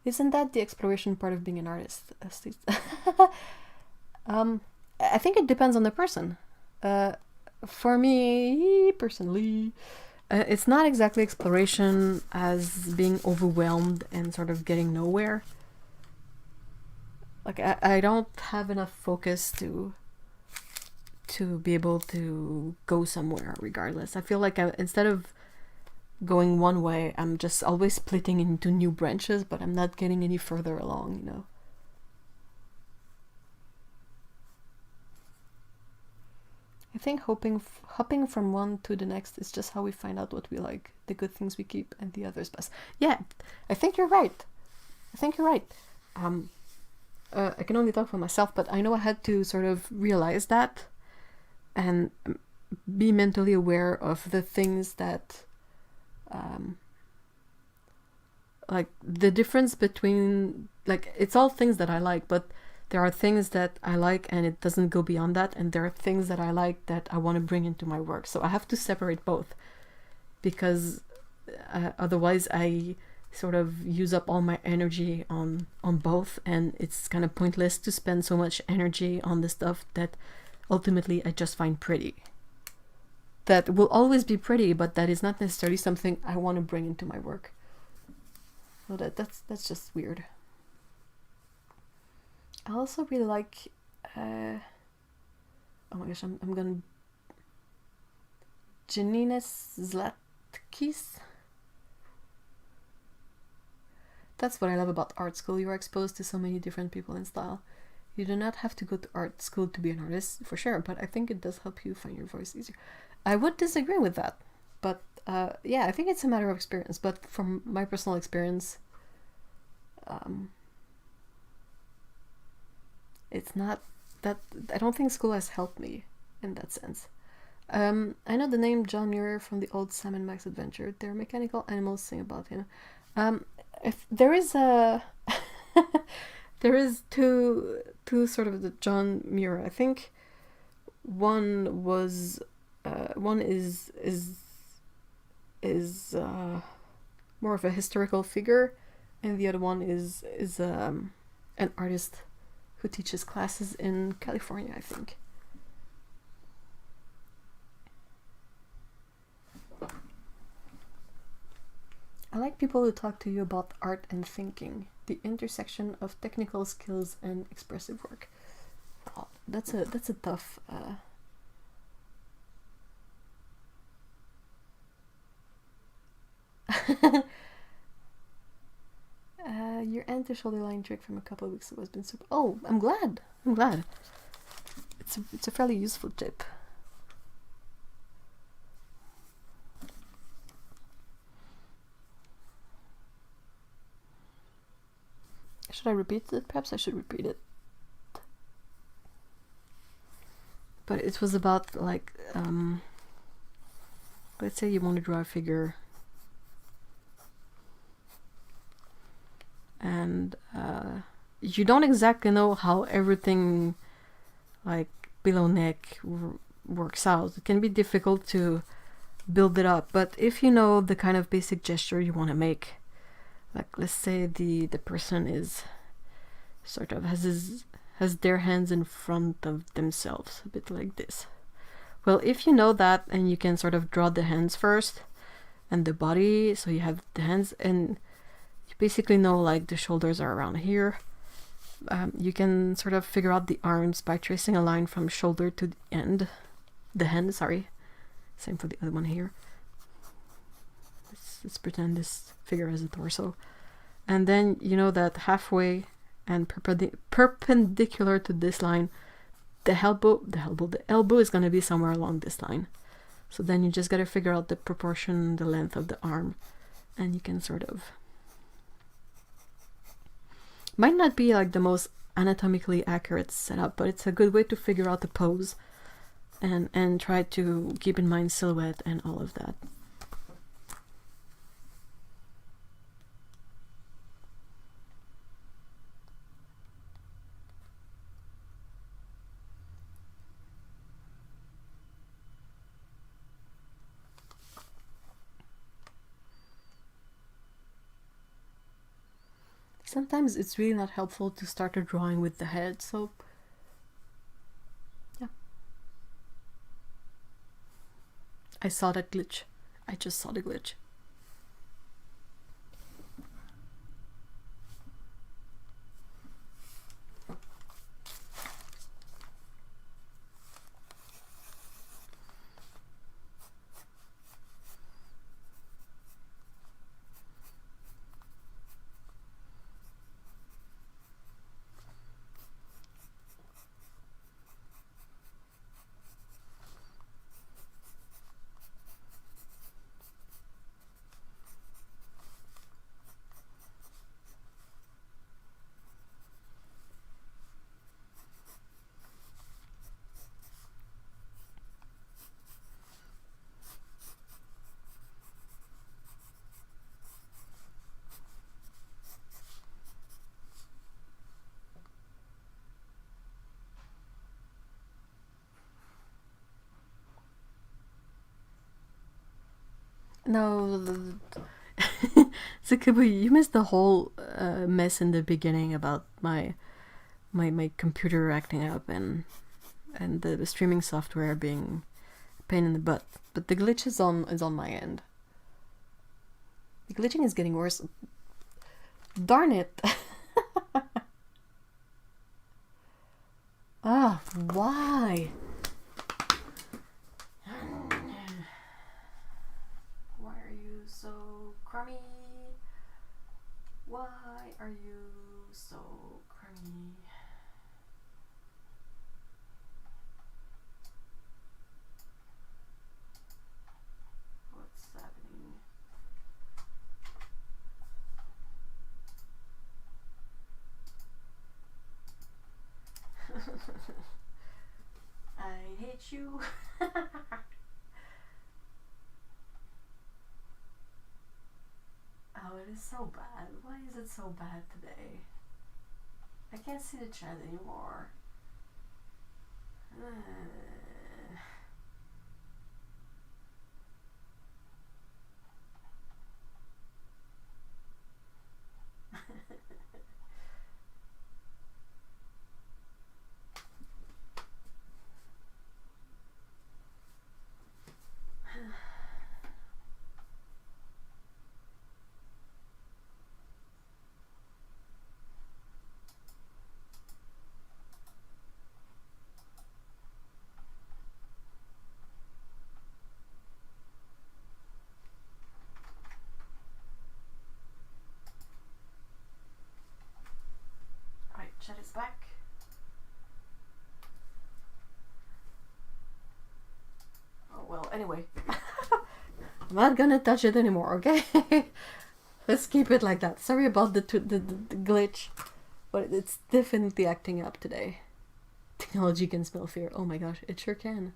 Isn't that the exploration part of being an artist? I think it depends on the person. For me, personally, it's not exactly exploration as being overwhelmed and sort of getting nowhere. Like, I don't have enough focus to be able to go somewhere regardless. I feel like instead of going one way, I'm just always splitting into new branches, but I'm not getting any further along, you know. I think hopping from one to the next is just how we find out what we like, the good things we keep and the others best. Yeah, I think you're right. I can only talk for myself, but I know I had to sort of realize that and be mentally aware of the things that like the difference between, like, it's all things that I like, but there are things that I like and it doesn't go beyond that, and there are things that I like that I want to bring into my work. So I have to separate both, because otherwise I sort of use up all my energy on both, and it's kind of pointless to spend so much energy on the stuff that ultimately I just find pretty. That will always be pretty, but that is not necessarily something I want to bring into my work. So that's just weird. I also really like, oh my gosh, I'm gonna, Janina Zlatkis. That's what I love about art school. You are exposed to so many different people and style. You do not have to go to art school to be an artist, for sure, but I think it does help you find your voice easier. I would disagree with that, but yeah, I think it's a matter of experience. But from my personal experience, it's not that, I don't think school has helped me in that sense. I know the name John Muir from the old Sam and Max adventure. Their mechanical animals sing about him. If there is a there is two sort of the John Muir. I think one was one is more of a historical figure, and the other one is an artist who teaches classes in California, I think. I like people who talk to you about art and thinking, the intersection of technical skills and expressive work. Oh, that's a tough. Your anti-shoulder line trick from a couple of weeks ago has been super. Oh, I'm glad. It's a fairly useful tip. Should I repeat it? Perhaps I should repeat it. But it was about, like, let's say you want to draw a figure, and you don't exactly know how everything, like, below neck works out. It can be difficult to build it up, but if you know the kind of basic gesture you want to make, Like, let's say the person is sort of has their hands in front of themselves, a bit like this. Well, if you know that, and you can sort of draw the hands first and the body, so you have the hands, and you basically know like the shoulders are around here. You can sort of figure out the arms by tracing a line from shoulder to the hand, sorry. Same for the other one here. Let's pretend this figure has a torso. And then you know that halfway and perpendicular to this line, the elbow is going to be somewhere along this line. So then you just got to figure out the proportion, the length of the arm, and you can sort of... Might not be like the most anatomically accurate setup, but it's a good way to figure out the pose and try to keep in mind silhouette and all of that. Sometimes it's really not helpful to start a drawing with the head, so yeah. I saw that glitch. I just saw the glitch. No, Zukabu, you missed the whole mess in the beginning about my computer acting up and the streaming software being a pain in the butt. But the glitch is on my end. The glitching is getting worse. Darn it! Ah, why? Crummy, why are you so crummy? What's happening? I hate you. Oh, it is so bad. Why is it so bad today? I can't see the chat anymore. Chat is back. Oh well, anyway. I'm not gonna touch it anymore, okay? Let's keep it like that. Sorry about the glitch, but it's definitely acting up today. Technology can smell fear. Oh my gosh, it sure can.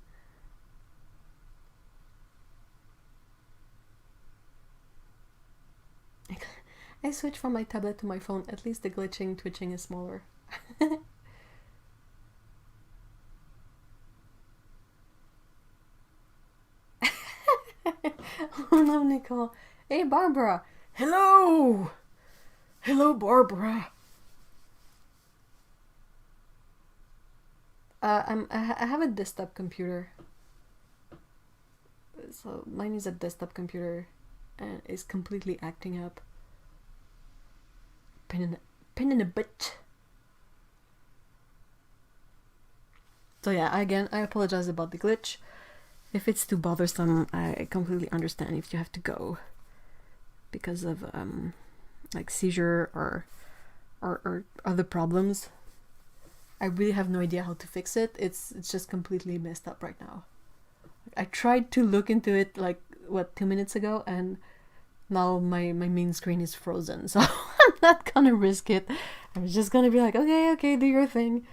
I switched from my tablet to my phone. At least the twitching is smaller. Oh no, Nicole. Hey, Barbara. Hello. Hello, Barbara. I have a desktop computer. So mine is a desktop computer and is completely acting up. Pain in a butt. So yeah, again, I apologize about the glitch. If it's too bothersome, I completely understand if you have to go because of like seizure or other problems. I really have no idea how to fix it. It's just completely messed up right now. I tried to look into it like 2 minutes ago, and now my main screen is frozen, so I'm not gonna risk it. I'm just gonna be like, okay, do your thing.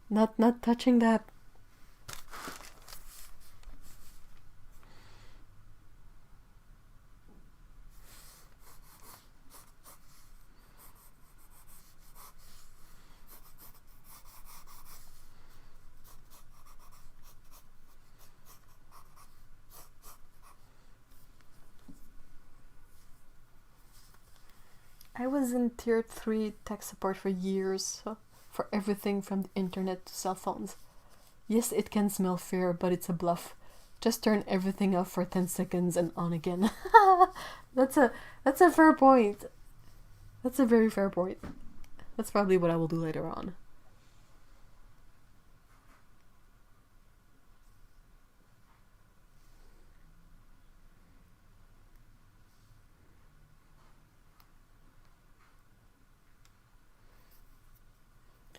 Not touching that. I was in tier 3 tech support for years, so for everything from the internet to cell phones. Yes, it can smell fair, but it's a bluff. Just turn everything off for 10 seconds and on again. That's a fair point. That's a very fair point. That's probably what I will do later on.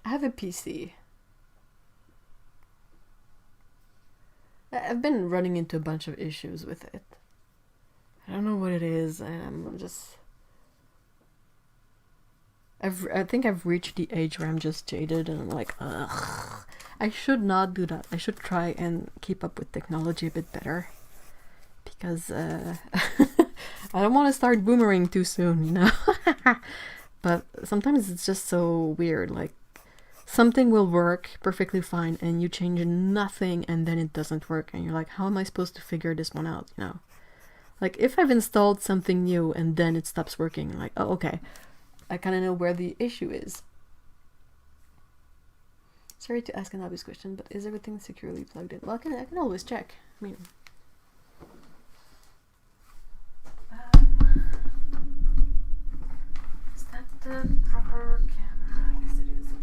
I have a PC. I've been running into a bunch of issues with it. I don't know what it is, and I'm just... I think I've reached the age where I'm just jaded and I'm like, ugh. I should not do that. I should try and keep up with technology a bit better. Because I don't want to start boomerang too soon, you know? But sometimes it's just so weird, like something will work perfectly fine and you change nothing and then it doesn't work and you're like, how am I supposed to figure this one out, you know? Like if I've installed something new and then it stops working, like, oh, okay, I kind of know where the issue is. Sorry to ask an obvious question, but is everything securely plugged in? Well, I can always check. I mean... is that the proper camera? Yes, it is. Okay.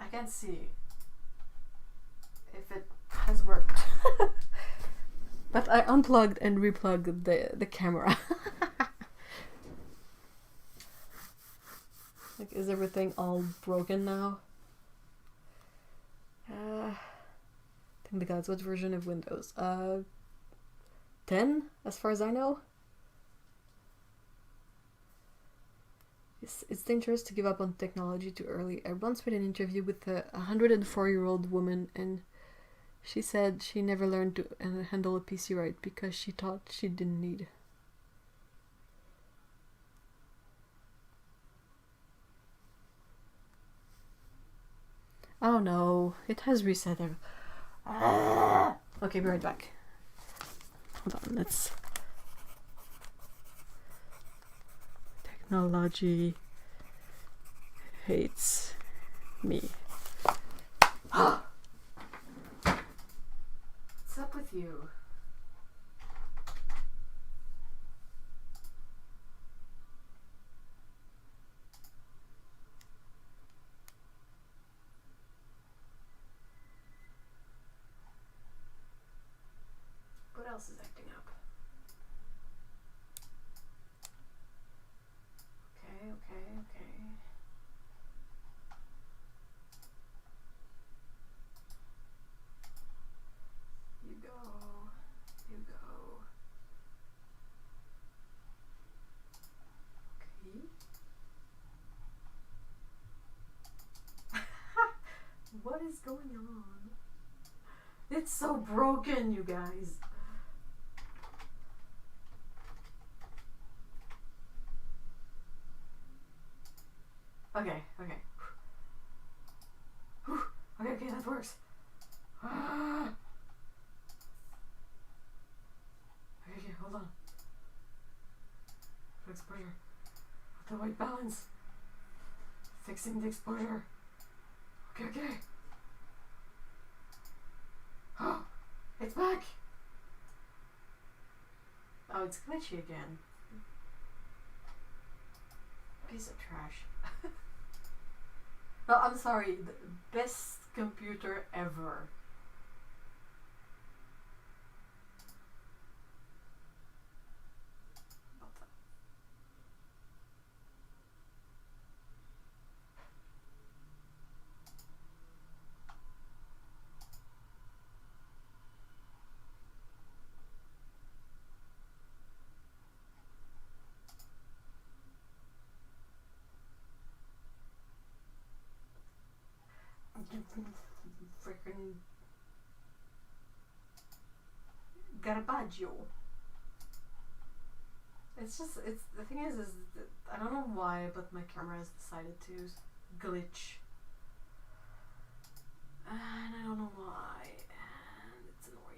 I can't see if it has worked. But I unplugged and replugged the camera. Like, is everything all broken now? Thank the gods, what version of Windows? 10, as far as I know. It's dangerous to give up on technology too early. I once read an interview with a 104-year-old woman, and she said she never learned to handle a PC right because she thought she didn't need. Oh no, it has reset everything. Okay, be right back. Hold on, let's... Technology hates me. What's up with you? What else is acting up? Okay. You go. Okay. What is going on? It's so broken, you guys. Okay. Okay, that works. exposure. The white balance. Fixing the exposure. Okay, okay. Oh, it's back. Oh, it's glitchy again. Piece of trash. No, I'm sorry. The best computer ever. Freaking Garbaggio. It's just, it's, the thing is that I don't know why, but my camera has decided to glitch. And I don't know why. And it's annoying.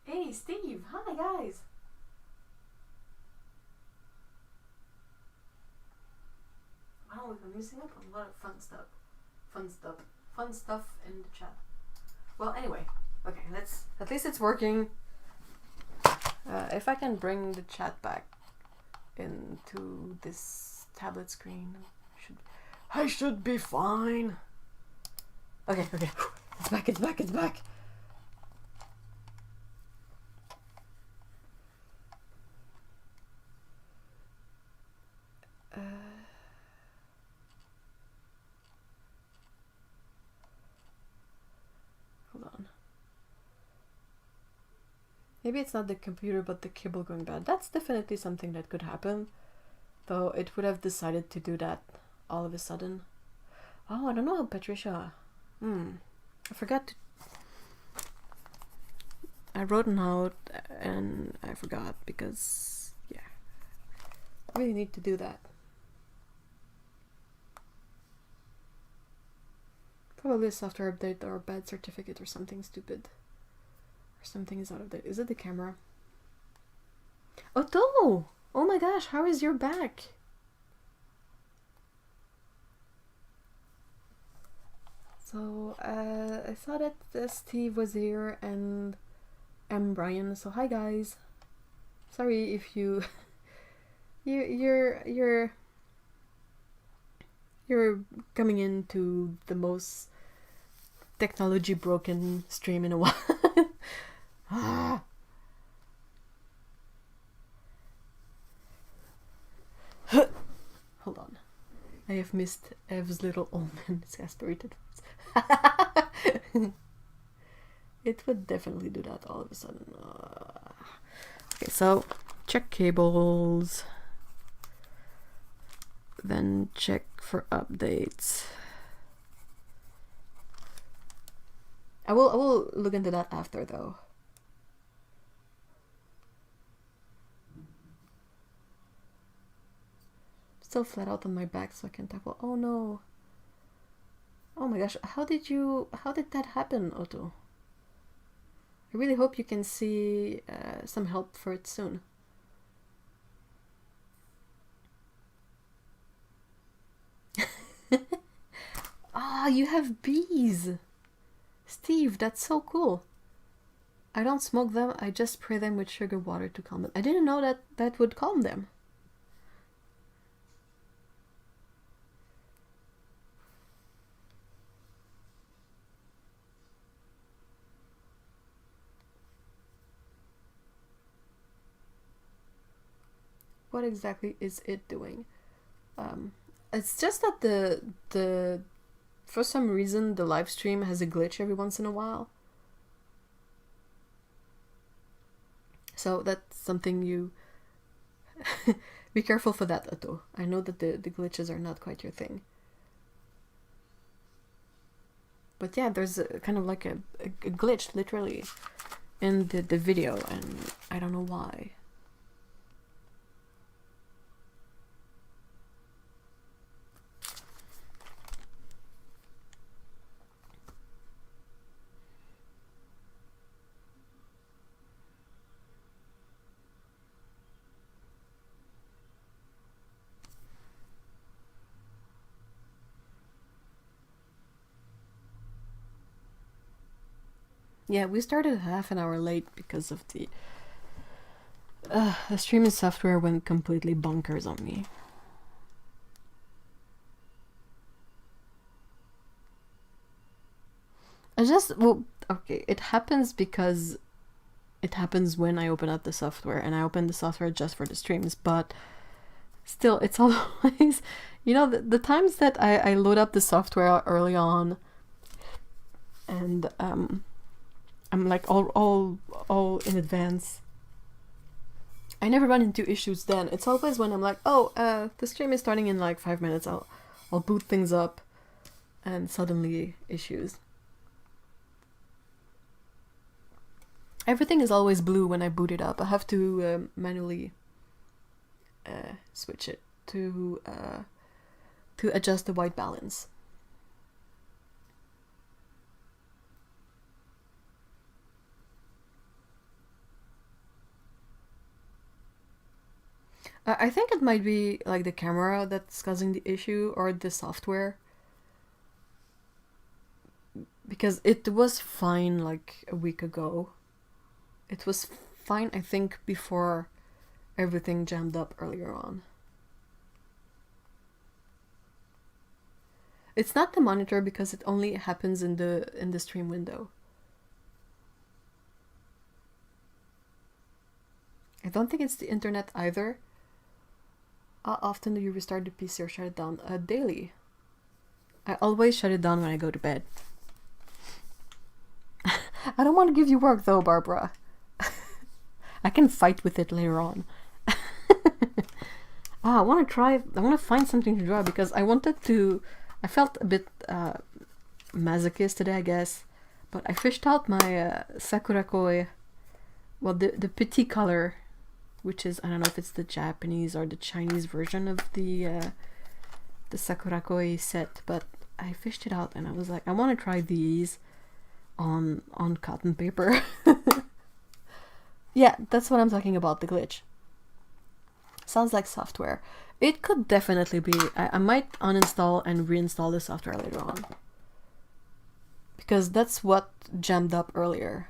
Hey Steve, hi guys. Wow, we've been missing out on a lot of fun stuff in the chat. Well, anyway, okay, at least it's working. If I can bring the chat back into this tablet screen, I should be fine. Okay, it's back. Hold on. Maybe it's not the computer, but the cable going bad. That's definitely something that could happen. Though it would have decided to do that all of a sudden. Oh, I don't know, Patricia. I forgot to... I wrote a note and I forgot because, yeah. I really need to do that. Probably a software update or a bad certificate or something stupid. Or something is out of date. Is it the camera? Otto! Oh my gosh, how is your back? So, I saw that Steve was here and Brian. So hi guys. Sorry if you you're coming into the most technology broken stream in a while. Ah. Hold on. I have missed Ev's little omen exasperated words. It would definitely do that all of a sudden. Okay, so check cables. Then check for updates. I will look into that after though. Still flat out on my back so I can tap. Oh no. Oh my gosh, how did that happen, Otto? I really hope you can see some help for it soon. Ah, you have bees! Steve, that's so cool. I don't smoke them, I just spray them with sugar water to calm them. I didn't know that would calm them. what exactly is it doing? It's just that the for some reason the live stream has a glitch every once in a while. So that's something you be careful for that, Otto. I know that the glitches are not quite your thing. But yeah, there's kind of like a glitch, literally, in the video, and I don't know why. Yeah, we started half an hour late because of the streaming software went completely bonkers on me. Okay, it happens because it happens when I open up the software, and I open the software just for the streams, but still, it's always, you know, the times that I load up the software early on, and I'm like all in advance. I never run into issues then. It's always when I'm like, oh, the stream is starting in like 5 minutes. I'll boot things up, and suddenly issues. Everything is always blue when I boot it up. I have to manually switch it to adjust the white balance. I think it might be like the camera that's causing the issue, or the software. Because it was fine like a week ago. It was fine, I think, before everything jammed up earlier on. It's not the monitor because it only happens in the stream window. I don't think it's the internet either. How often do you restart the PC or shut it down? Daily. I always shut it down when I go to bed. I don't want to give you work though, Barbara. I can fight with it later on. I want to find something to draw because I felt a bit masochist today, I guess. But I fished out my Sakurakoi, well, the petit color, which is, I don't know if it's the Japanese or the Chinese version of the Sakurakoi set, but I fished it out and I was like, I want to try these on cotton paper. Yeah, that's what I'm talking about, the glitch. Sounds like software. It could definitely be. I might uninstall and reinstall the software later on. Because that's what jammed up earlier.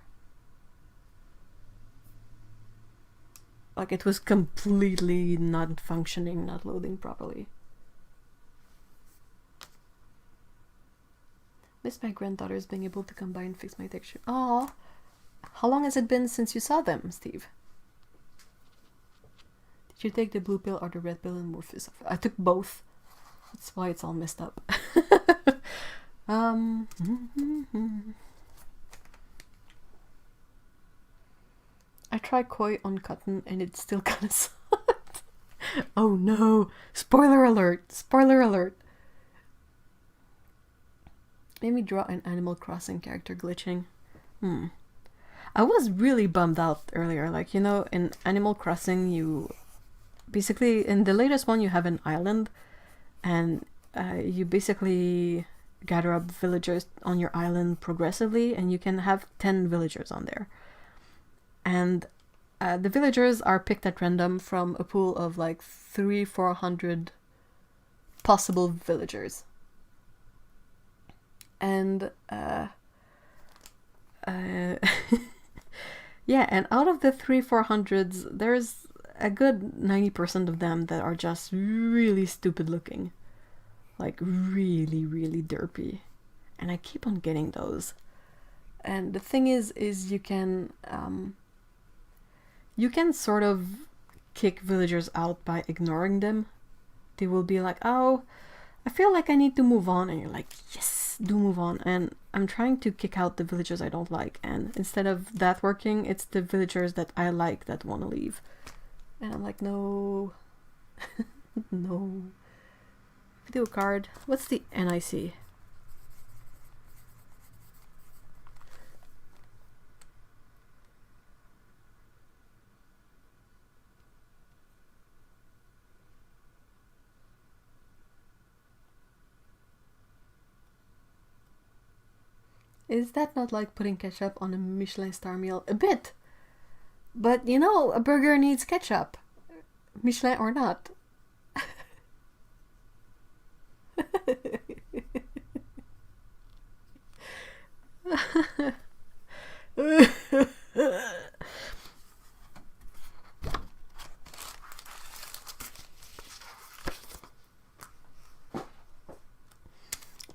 Like, it was completely not functioning, not loading properly. Miss my granddaughters being able to come by and fix my texture. Aww. How long has it been since you saw them, Steve? Did you take the blue pill or the red pill and Morpheus? I took both. That's why it's all messed up. I tried koi on cotton and it still kind of sucked. Oh no! Spoiler alert! Spoiler alert! Made me draw an Animal Crossing character glitching. I was really bummed out earlier. Like, you know, in Animal Crossing, you basically, in the latest one, you have an island, and you basically gather up villagers on your island progressively, and you can have 10 villagers on there. And the villagers are picked at random from a pool of like 300-400 possible villagers. And yeah, and out of the 300-400s, there's a good 90% of them that are just really stupid looking. Like really, really derpy. And I keep on getting those. And the thing is you can sort of kick villagers out by ignoring them. They will be like, oh, I feel like I need to move on, and you're like, yes, do move on. And I'm trying to kick out the villagers I don't like, and instead of that working, it's the villagers that I like that want to leave. And I'm like, no. No. Video card. What's the NIC? Is that not like putting ketchup on a Michelin star meal? A bit! But you know, a burger needs ketchup. Michelin or not.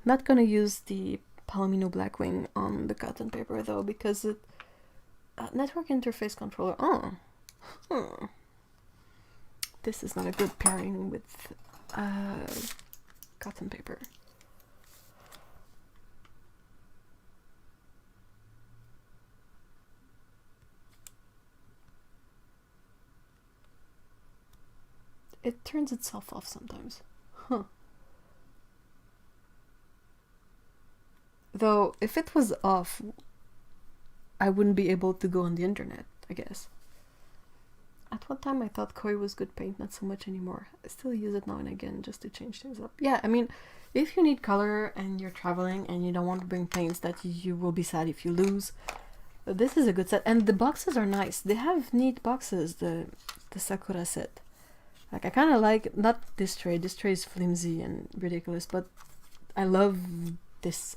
Not gonna use the Palomino Blackwing on the cotton paper though, because it network interface controller. This is not a good pairing with cotton paper. It turns itself off sometimes. Huh. Though, if it was off, I wouldn't be able to go on the internet, I guess. At one time I thought Koi was good paint, not so much anymore. I still use it now and again just to change things up. Yeah, I mean, if you need color and you're traveling and you don't want to bring paints that you will be sad if you lose, this is a good set. And the boxes are nice. They have neat boxes, the Sakura set. Like, I kind of like, not this tray is flimsy and ridiculous, but I love this.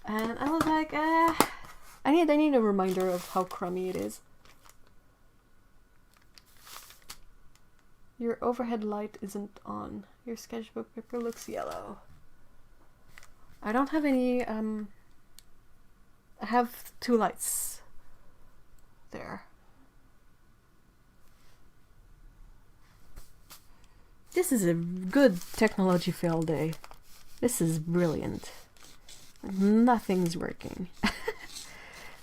And I was like, I need a reminder of how crummy it is. Your overhead light isn't on. Your sketchbook paper looks yellow. I don't have any, I have 2 lights there. This is a good technology fail day. This is brilliant. Nothing's working.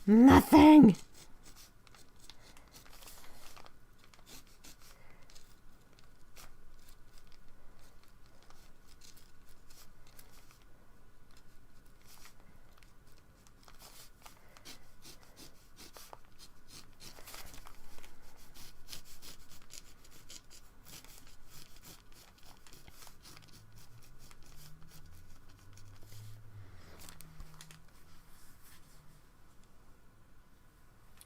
Nothing!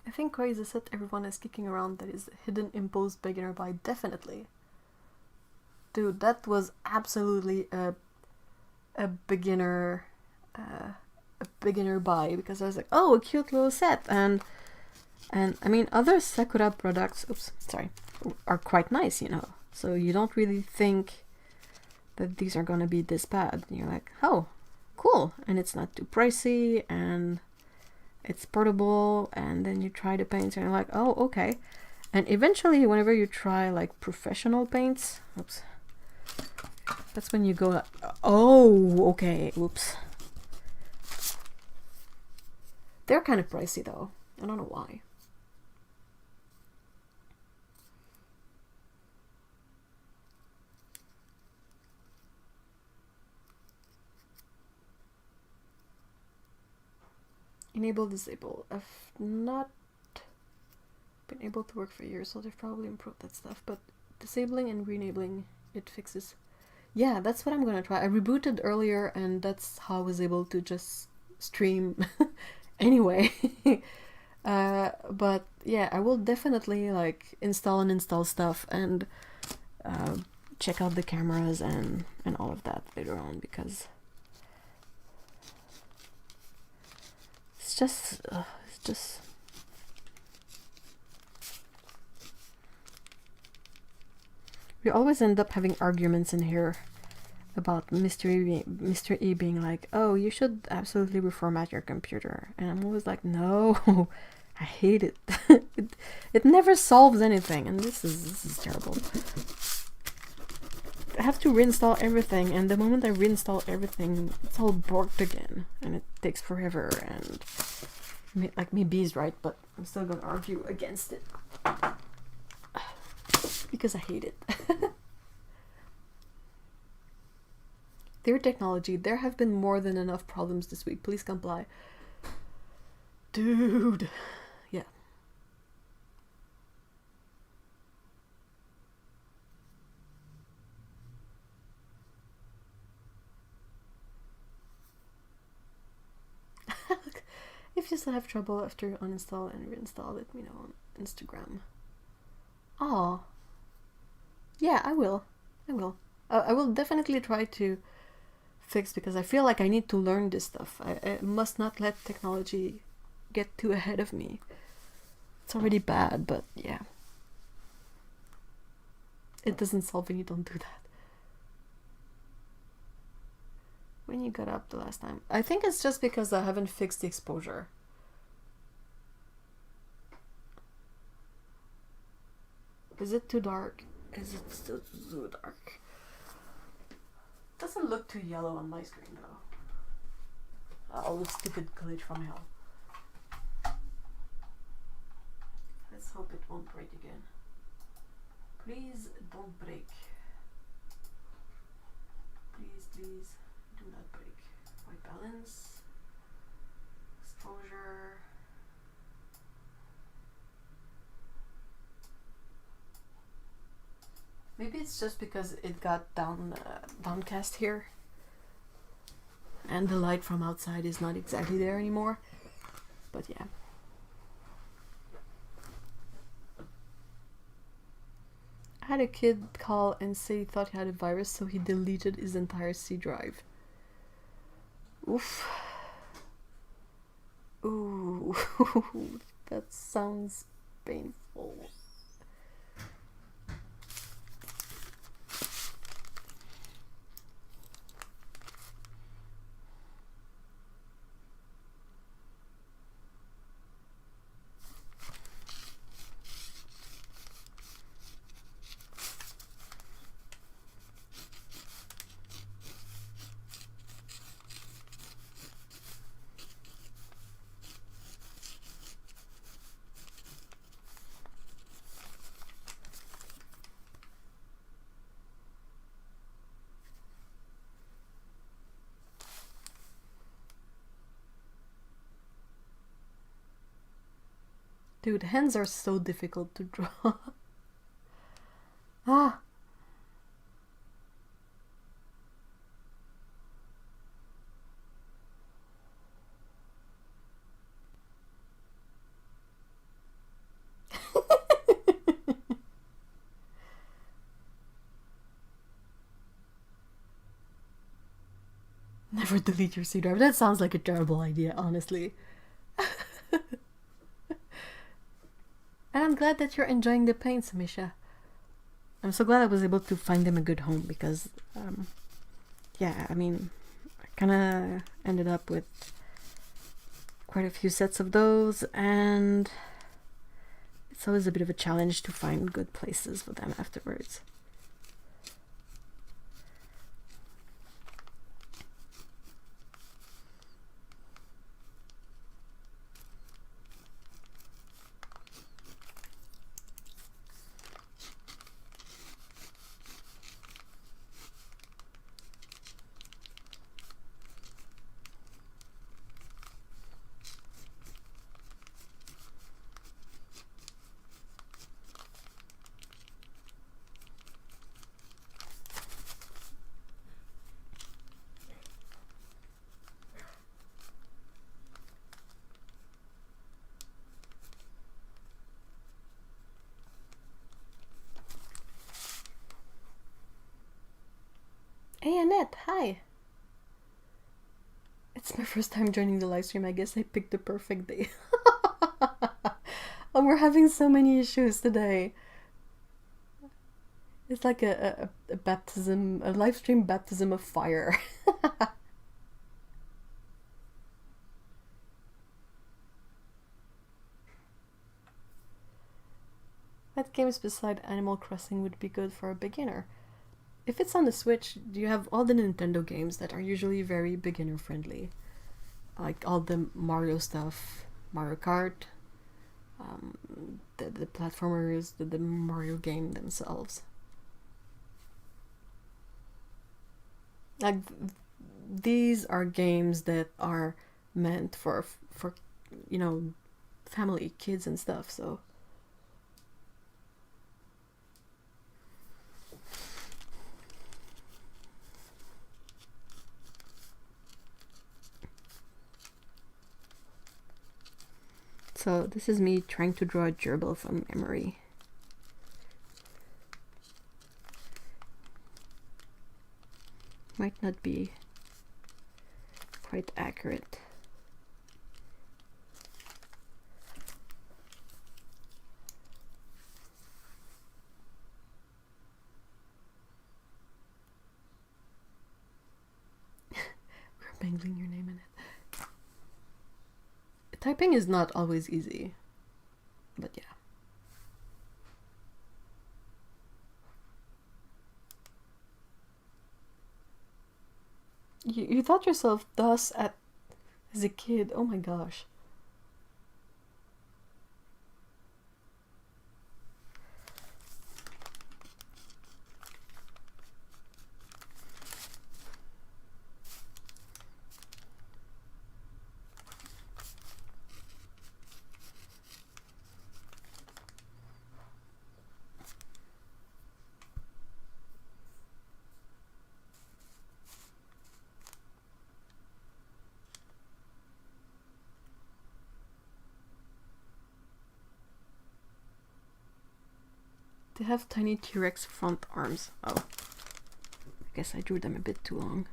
I think Koi is a set everyone is kicking around that is hidden imposed beginner buy, definitely. Dude, that was absolutely a beginner buy, because I was like, oh, a cute little set, and I mean, other Sakura products, are quite nice, you know, so you don't really think that these are gonna be this bad. And you're like, oh, cool, and it's not too pricey, and it's portable, and then you try the paints and you're like, oh, okay. And eventually, whenever you try like professional paints, that's when you go like, oh, okay, oops. They're kind of pricey though. I don't know why. Enable, disable. I've not been able to work for years, so they've probably improved that stuff, but disabling and re-enabling it fixes. Yeah, that's what I'm gonna try. I rebooted earlier, and that's how I was able to just stream anyway. But yeah, I will definitely like install stuff and check out the cameras and all of that later on, because it's just we always end up having arguments in here about Mr. E being like, oh, you should absolutely reformat your computer, and I'm always like, no, I hate it. It never solves anything, and this is terrible. I have to reinstall everything, and the moment I reinstall everything, it's all borked again, and it takes forever, and like maybe he's right, but I'm still gonna argue against it because I hate it. Dear technology, there have been more than enough problems this week. Please comply. Dude. Yeah. If you still have trouble after you uninstall and reinstall, let me know on Instagram. Oh. Yeah, I will. I will definitely try to fix, because I feel like I need to learn this stuff. I must not let technology get too ahead of me. It's already bad, but yeah. It doesn't solve when you don't do that. When you got up the last time? I think it's just because I haven't fixed the exposure. Is it too dark? Is it still too dark? Doesn't look too yellow on my screen though. Oh, the stupid glitch from hell. Let's hope it won't break again. Please don't break. Please, please do not break. White balance. Exposure. Maybe it's just because it got downcast here, and the light from outside is not exactly there anymore. But yeah. I had a kid call and say he thought he had a virus, so he deleted his entire C drive. Oof. Ooh, that sounds painful. Dude, hands are so difficult to draw. Ah. Never delete your C drive. That sounds like a terrible idea, honestly. And I'm glad that you're enjoying the paints, Misha. I'm so glad I was able to find them a good home, because, yeah, I mean, I kind of ended up with quite a few sets of those, and it's always a bit of a challenge to find good places for them afterwards. Hey Annette, hi! It's my first time joining the live stream. I guess I picked the perfect day. Oh, we're having so many issues today. It's like a baptism, a live stream baptism of fire. What games beside Animal Crossing would be good for a beginner? If it's on the Switch, you have all the Nintendo games that are usually very beginner friendly. Like all the Mario stuff, Mario Kart, the platformers, the Mario game themselves. Like these are games that are meant for you know, family, kids and stuff, so this is me trying to draw a gerbil from memory. Might not be quite accurate. We're mangling your name in it. Typing is not always easy, but yeah. You thought yourself thus as a kid. Oh my gosh. They have tiny T-Rex front arms. Oh. I guess I drew them a bit too long.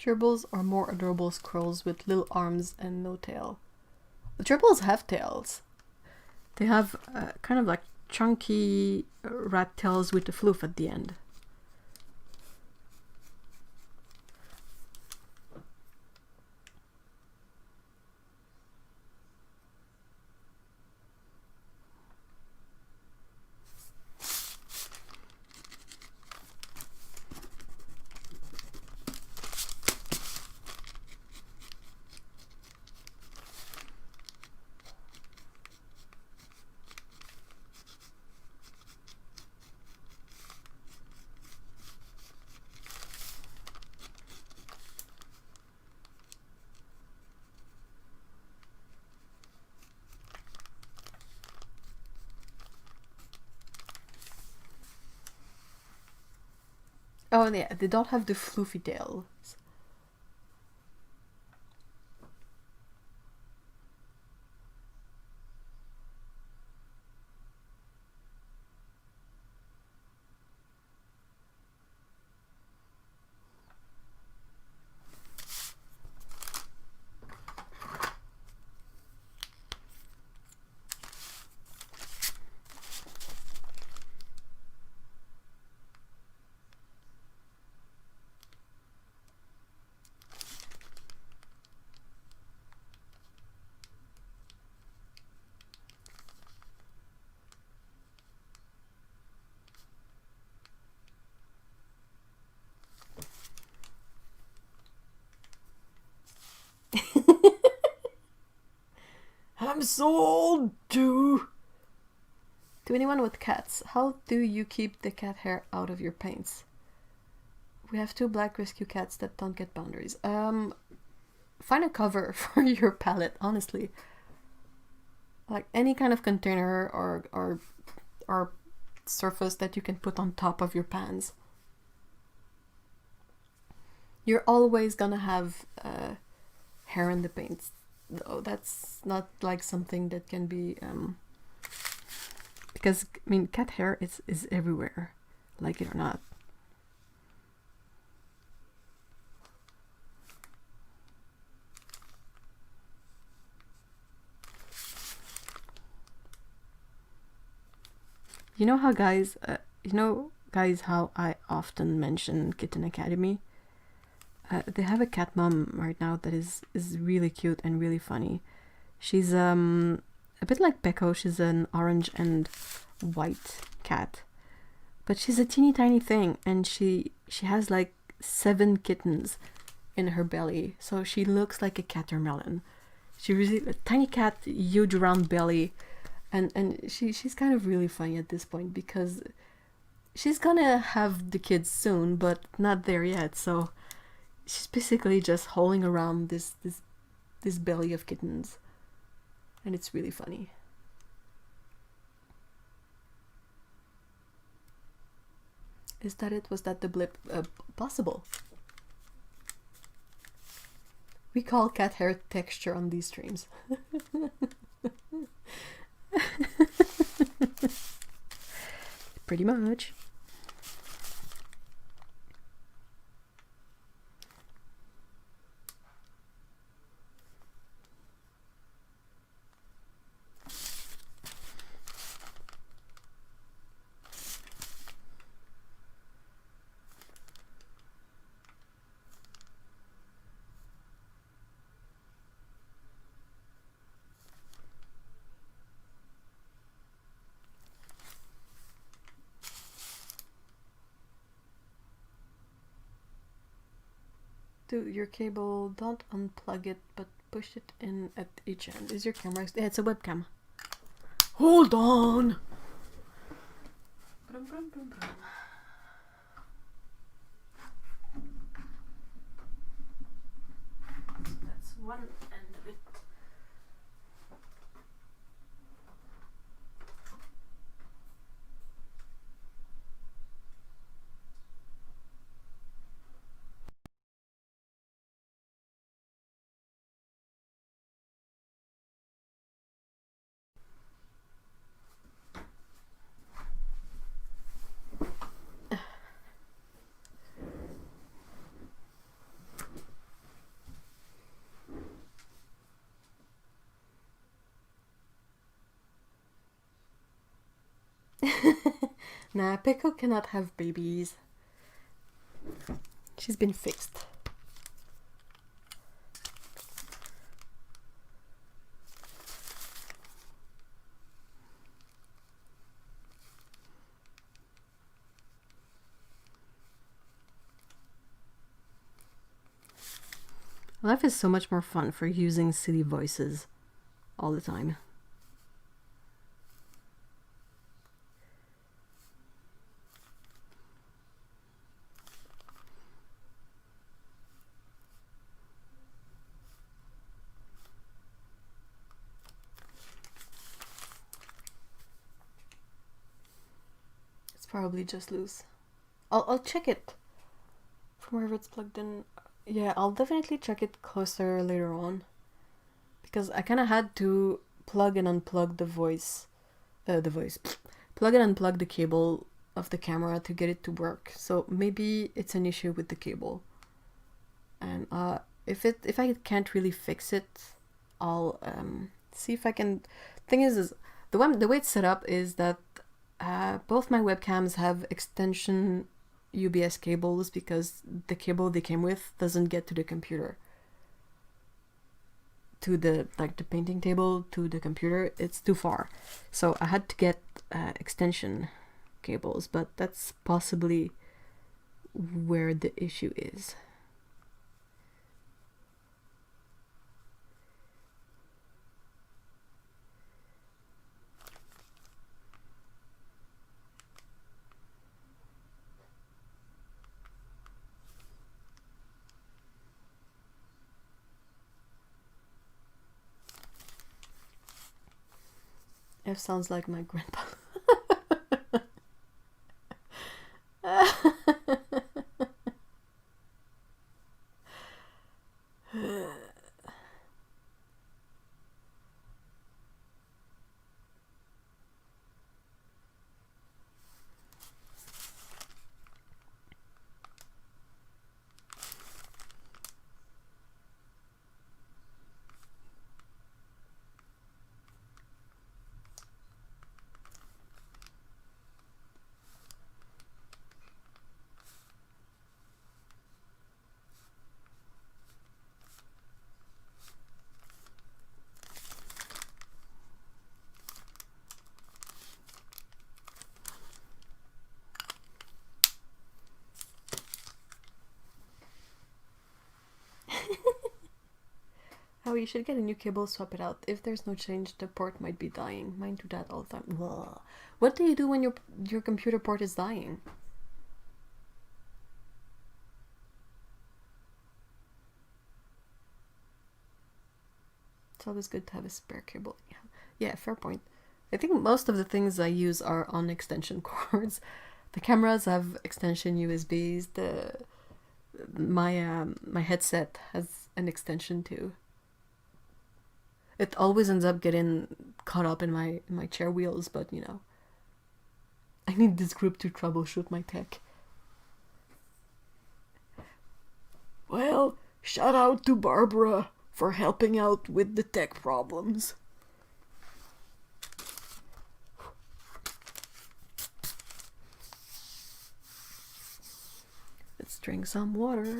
Gerbils are more adorable squirrels with little arms and no tail. The gerbils have tails. They have kind of like chunky rat tails with a floof at the end. Oh yeah, they don't have the floofy tails. I'm so old too. To anyone with cats, how do you keep the cat hair out of your paints? We have 2 black rescue cats that don't get boundaries. Find a cover for your palette, honestly. like any kind of container or surface that you can put on top of your pans. You're always gonna have hair in the paints, though. That's not like something that can be because I mean cat hair is everywhere, like it or not. You know how guys, how I often mention Kitten Academy? They have a cat mom right now that is really cute and really funny. She's a bit like Becco. She's an orange and white cat, but she's a teeny tiny thing, and she has like 7 kittens in her belly, so she looks like a catermelon. She really a tiny cat, huge round belly. And she's kind of really funny at this point because she's gonna have the kids soon, but not there yet. So she's basically just holding around this belly of kittens, and it's really funny. Is that it? Was that the blip? Possible. We call cat hair texture on these streams. Pretty much. Do your cable, don't unplug it, but push it in at each end. Is your camera? Yeah, it's a webcam. Hold on. Brum, brum, brum, brum. So that's one end of it. Nah, Peko cannot have babies. She's been fixed. Life is so much more fun for using silly voices all the time. It's probably just loose. I'll check it from wherever it's plugged in. Yeah, I'll definitely check it closer later on, because I kind of had to plug and unplug plug and unplug the cable of the camera to get it to work. So maybe it's an issue with the cable, and if I can't really fix it, I'll see if I can. Thing is the way it's set up is that both my webcams have extension UBS cables because the cable they came with doesn't get to the computer. To the painting table to the computer, it's too far. So I had to get extension cables, but that's possibly where the issue is. F sounds like my grandpa. Oh, you should get a new cable, swap it out. If there's no change, the port might be dying. Mine do that all the time. Ugh. What do you do when your computer port is dying? It's always good to have a spare cable. Yeah, fair point. I think most of the things I use are on extension cords. The cameras have extension USBs. My headset has an extension too. It always ends up getting caught up in my chair wheels, but you know, I need this group to troubleshoot my tech. Well, shout out to Barbara for helping out with the tech problems. Let's drink some water.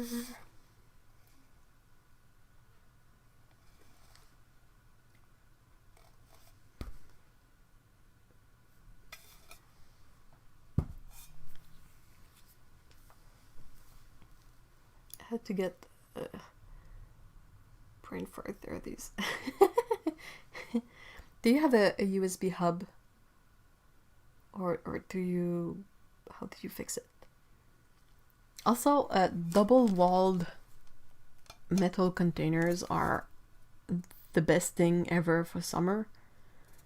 I had to get brain fart. There are these. Do you have a USB hub? Or do you... How did you fix it? Also, double-walled metal containers are the best thing ever for summer.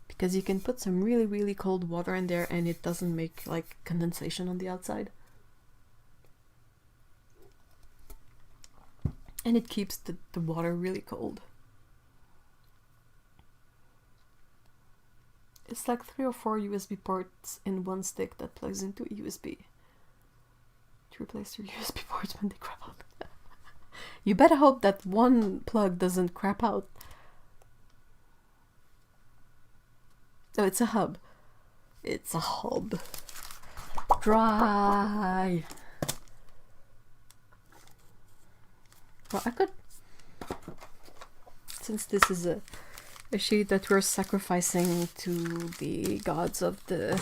Because you can put some really, really cold water in there and it doesn't make like condensation on the outside. And it keeps the water really cold. It's like 3 or 4 USB ports in one stick that plugs into a USB. To replace your USB ports when they crap out. You better hope that one plug doesn't crap out. Oh, it's a hub. It's a hub. Dry. Well, I could, since this is a sheet that we're sacrificing to the gods of the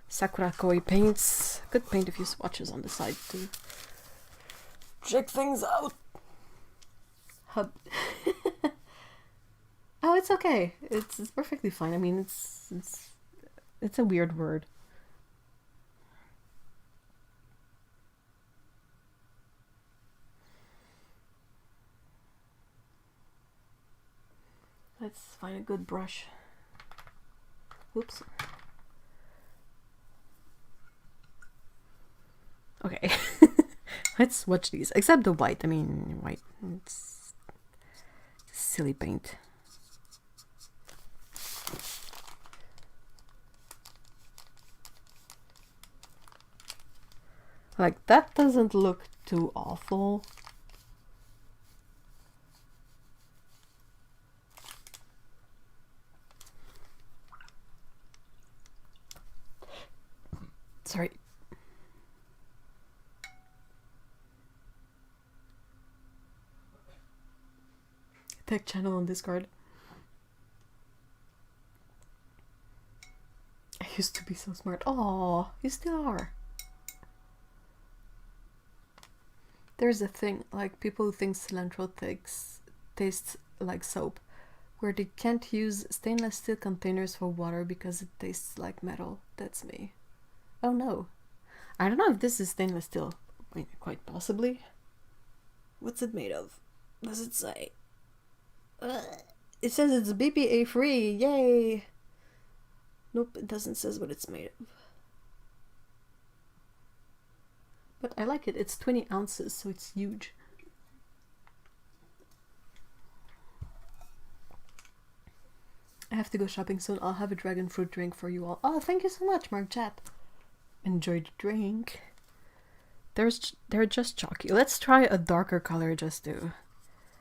Sakura Koi paints, I could paint a few swatches on the side to check things out. Hub. Oh, it's okay. It's perfectly fine. I mean, it's a weird word. Let's find a good brush. Oops. Okay. Let's watch these. Except the white. I mean, white. It's silly paint. Like, that doesn't look too awful. Sorry. Tech channel on Discord. I used to be so smart. Oh, you still are. There's a thing, like people who think cilantro tastes like soap, where they can't use stainless steel containers for water because it tastes like metal. That's me. Oh no. I don't know if this is stainless steel. I mean, quite possibly. What's it made of? Does it say? It says it's BPA free. Yay! Nope, it doesn't say what it's made of. But I like it. It's 20 ounces, so it's huge. I have to go shopping soon. I'll have a dragon fruit drink for you all. Oh, thank you so much, Mark Chat. Enjoy the drink. They're just chalky. Let's try a darker color just to...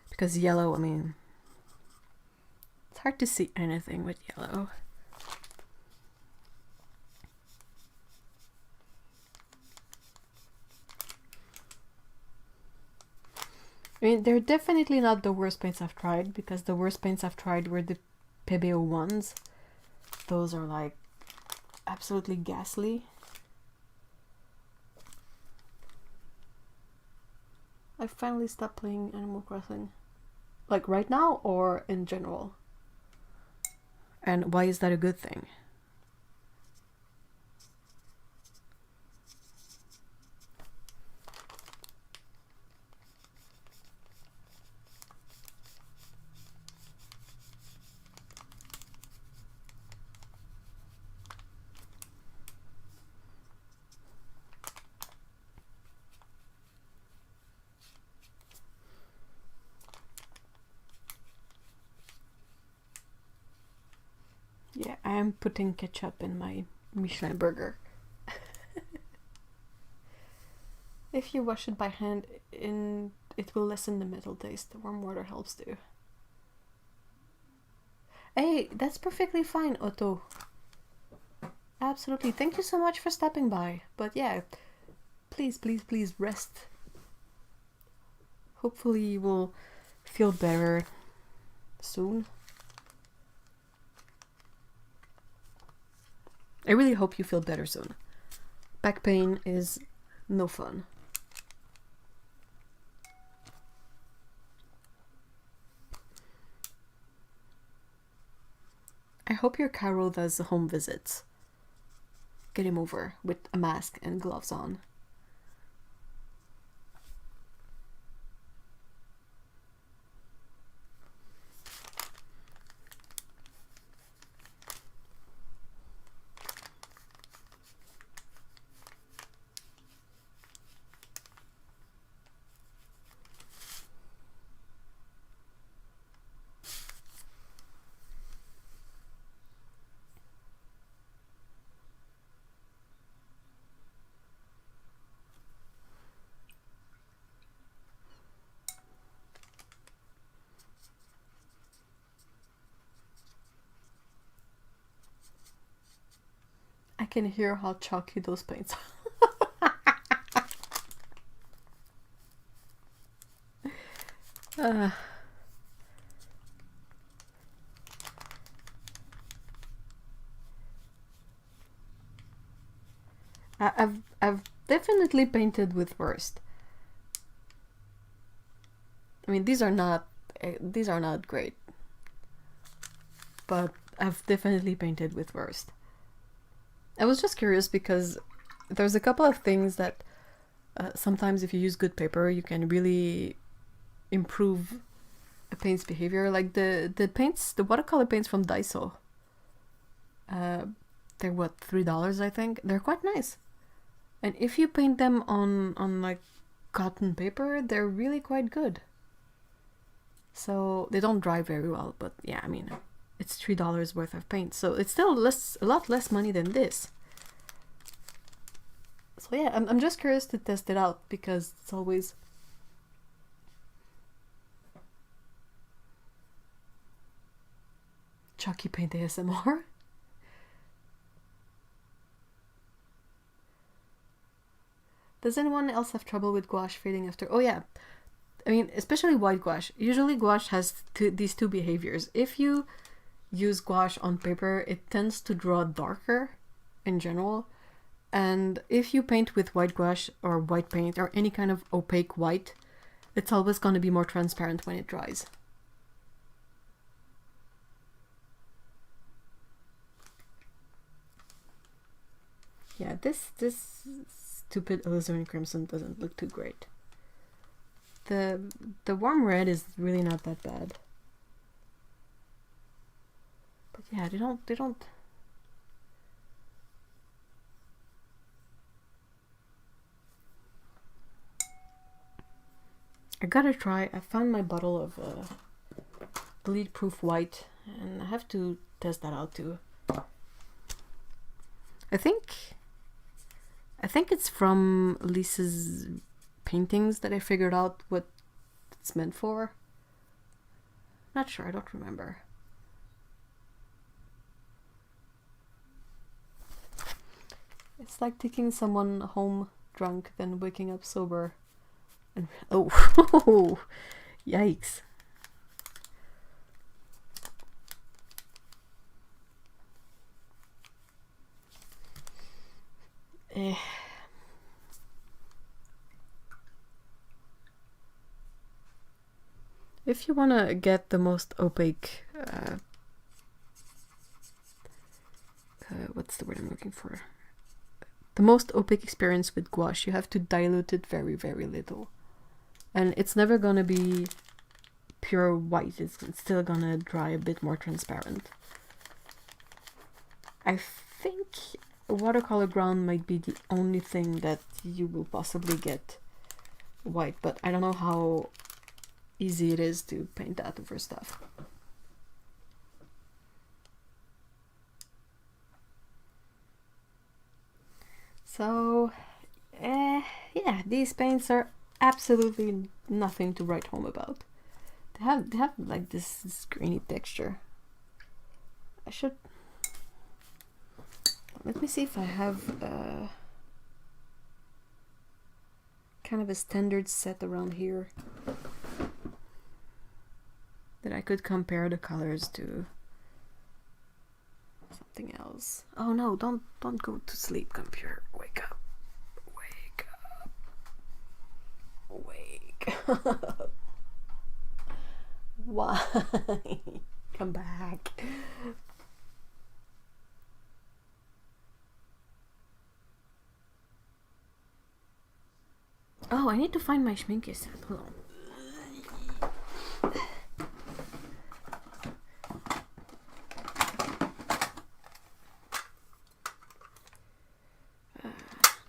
Because yellow, I mean... It's hard to see anything with yellow. I mean, they're definitely not the worst paints I've tried, because the worst paints I've tried were the PBO ones. Those are like absolutely ghastly. I finally stopped playing Animal Crossing. Like right now or in general? And why is that a good thing? Yeah, I am putting ketchup in my Michelin burger. If you wash it by hand, it will lessen the metal taste. Warm water helps too. Hey, that's perfectly fine, Otto. Absolutely. Thank you so much for stopping by. But yeah, please, please, please rest. Hopefully you will feel better soon. I really hope you feel better soon. Back pain is no fun. I hope your Caro does home visits. Get him over with a mask and gloves on. I can hear how chalky those paints are. I've definitely painted with worst. I mean, these are not great, but I've definitely painted with worst. I was just curious because there's a couple of things that sometimes if you use good paper, you can really improve a paint's behavior. Like the paints, the watercolor paints from Daiso. They're what, $3 I think. They're quite nice, and if you paint them on like cotton paper, they're really quite good. So they don't dry very well, but yeah, I mean, it's $3 worth of paint, so it's still a lot less money than this. So yeah, I'm just curious to test it out because it's always chalky paint ASMR. Does anyone else have trouble with gouache fading after? Oh yeah, I mean, especially white gouache. Usually gouache has these two behaviors. If you use gouache on paper, it tends to draw darker in general. And if you paint with white gouache or white paint or any kind of opaque white, it's always going to be more transparent when it dries. Yeah, this stupid alizarin crimson doesn't look too great. The warm red is really not that bad. But yeah, they don't I gotta try. I found my bottle of bleed proof white and I have to test that out too. I think it's from Lisa's paintings that I figured out what it's meant for. Not sure, I don't remember. It's like taking someone home drunk, then waking up sober. And oh, yikes. If you want to get the most opaque, what's the word I'm looking for? The most opaque experience with gouache, you have to dilute it very, very little. And it's never going to be pure white. It's still going to dry a bit more transparent. I think watercolor ground might be the only thing that you will possibly get white, but I don't know how easy it is to paint that over stuff. So, yeah, these paints are absolutely nothing to write home about. They have like this grainy texture. I should... Let me see if I have kind of a standard set around here that I could compare the colors to something else. Oh no, don't go to sleep, computer. Wake up. Wake up. Wake up. Why? Come back. Oh, I need to find my schminke set. Hold on.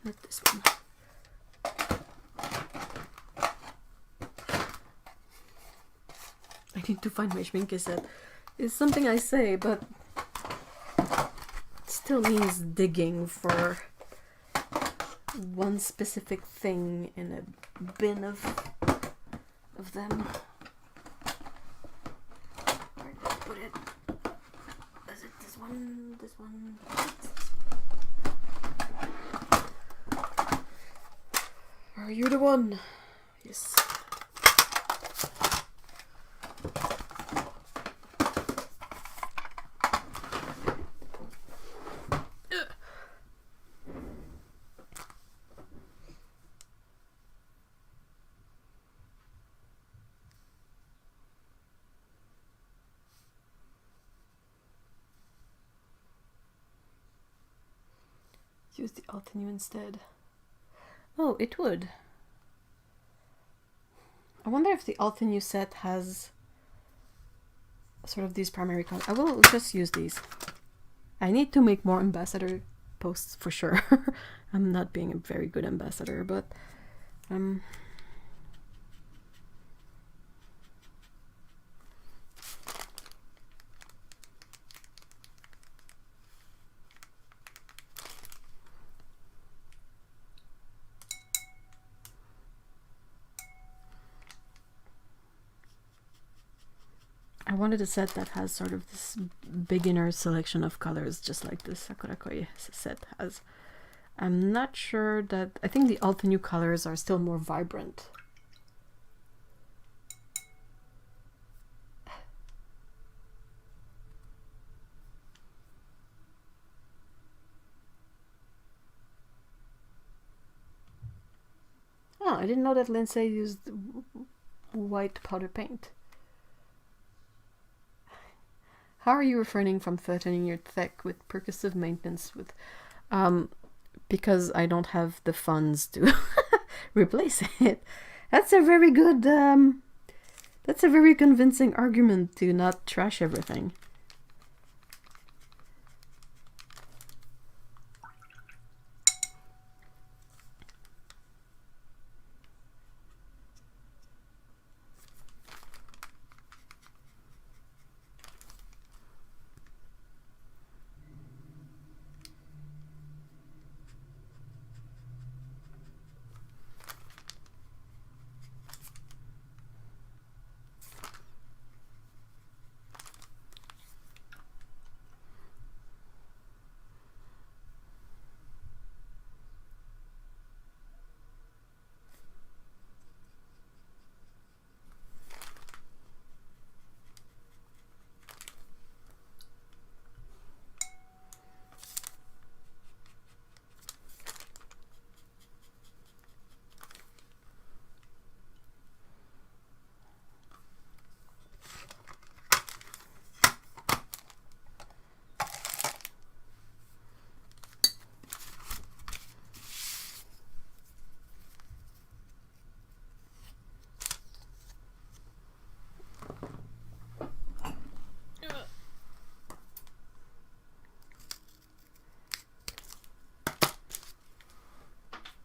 Not this one. I need to find my schminke set. It's something I say, but it still means digging for one specific thing in a bin of them. Where did I put it? Is it this one? This one? Are you the one? Yes. Use the Altenew instead. Oh, it would. I wonder if the Altenew set has sort of these primary colors. I will just use these. I need to make more ambassador posts for sure. I'm not being a very good ambassador, but I wanted a set that has sort of this beginner selection of colors, just like the Sakurakoi set has. I'm not sure that... I think the Altenew colors are still more vibrant. Oh, I didn't know that Lindsay used white powder paint. How are you refraining from threatening your tech with percussive maintenance with... because I don't have the funds to replace it. That's a very good... that's a very convincing argument to not trash everything.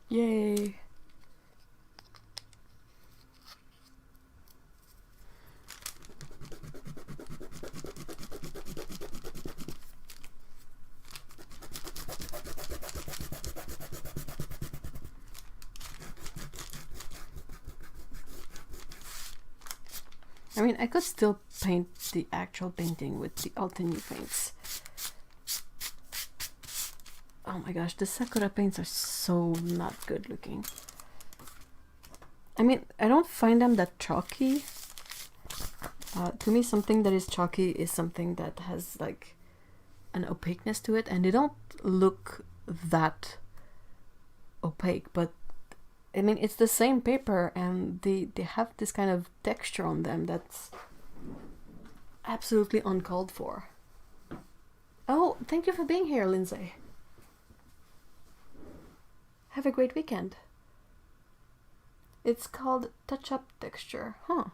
Yay! I mean, I could still paint the actual painting with the Altenew paints. Oh my gosh, the Sakura paints are so not good looking. I mean, I don't find them that chalky. To me, something that is chalky is something that has like an opaqueness to it, and they don't look that opaque, but I mean, it's the same paper and they have this kind of texture on them that's absolutely uncalled for. Oh, thank you for being here, Lindsay. Have a great weekend. It's called touch-up texture, huh?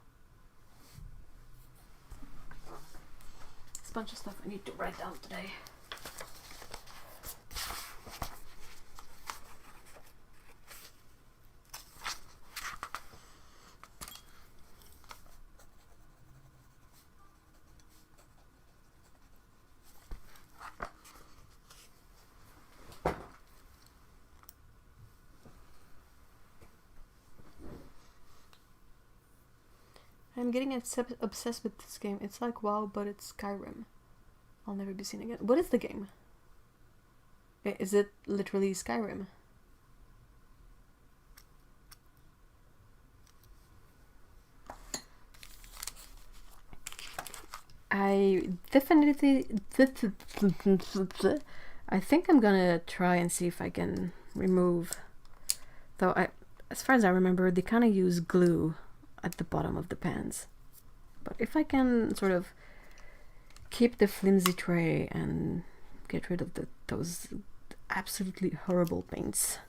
There's a bunch of stuff I need to write down today. I'm getting obsessed with this game. It's like WoW, but it's Skyrim. I'll never be seen again. What is the game? Is it literally Skyrim? I definitely... I think I'm gonna try and see if I can remove... Though, as far as I remember, they kind of use glue at the bottom of the pans. But if I can sort of keep the flimsy tray and get rid of those absolutely horrible paints.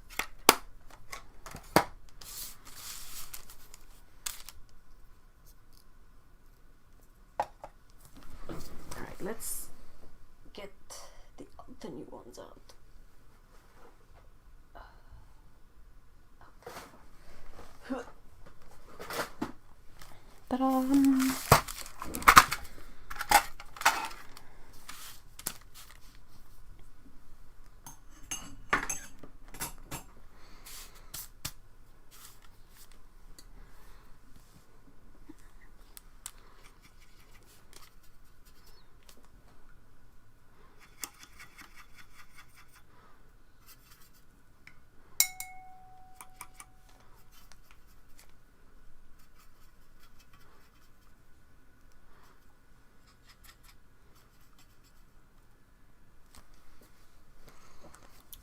Alright, let's get the new ones out. Ta-da!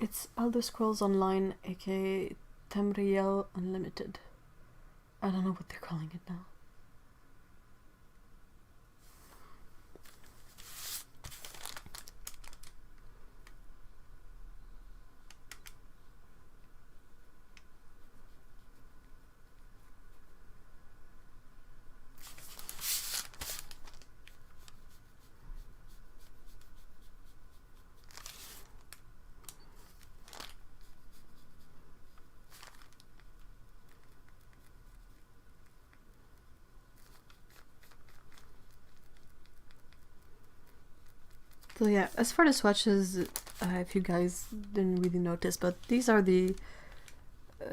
It's Elder Scrolls Online, aka Tamriel Unlimited. I don't know what they're calling it now. So yeah, as for the swatches, if you guys didn't really notice, but these are the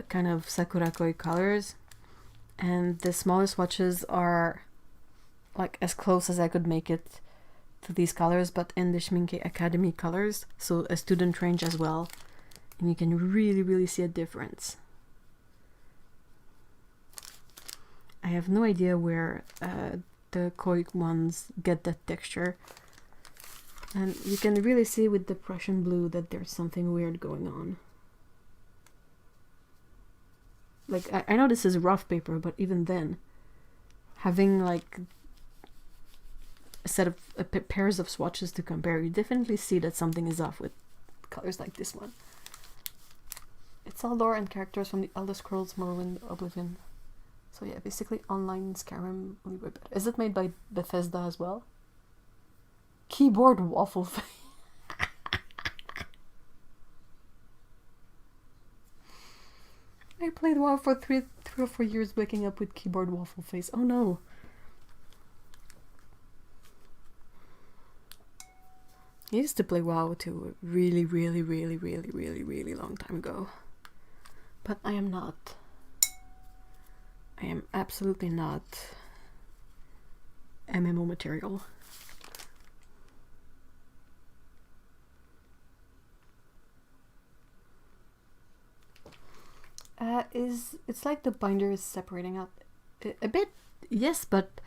kind of Sakurakoi colors, and the smaller swatches are like as close as I could make it to these colors, but in the Schminke Academy colors, so a student range as well, and you can really see a difference. I have no idea where the koi ones get that texture. And you can really see with the Prussian blue that there's something weird going on. Like, I know this is rough paper, but even then, having like a set of pairs of swatches to compare, you definitely see that something is off with colors like this one. It's all lore and characters from the Elder Scrolls, Morrowind, Oblivion. So yeah, basically online Skyrim. Is it made by Bethesda as well? Keyboard waffle face. played WoW for 3 or 4 years, waking up with keyboard waffle face. Oh no. I used to play WoW too, really long time ago. But I am not. I am absolutely not MMO material. It's like the binder is separating out a bit, yes, but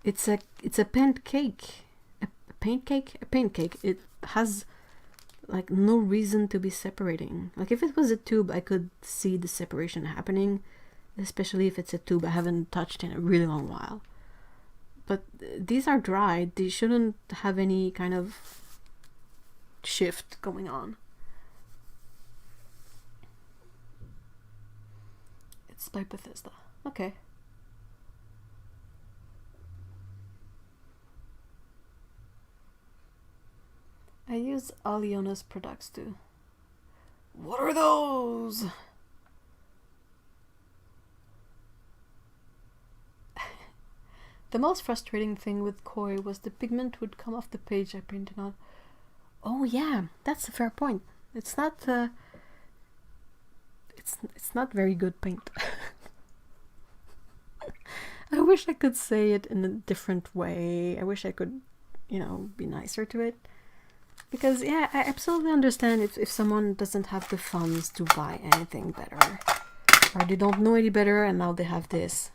it's a pancake. A pancake. It has like no reason to be separating. Like if it was a tube, I could see the separation happening, especially if it's a tube I haven't touched in a really long while. But these are dried. They shouldn't have any kind of shift going on. It's by Bethesda. Okay. I use Aliona's products too. What are those? The most frustrating thing with Koi was the pigment would come off the page I printed on. Oh yeah, that's a fair point. It's not it's not very good paint. I wish I could say it in a different way. I wish I could, you know, be nicer to it. Because yeah, I absolutely understand if someone doesn't have the funds to buy anything better. Or they don't know any better and now they have this.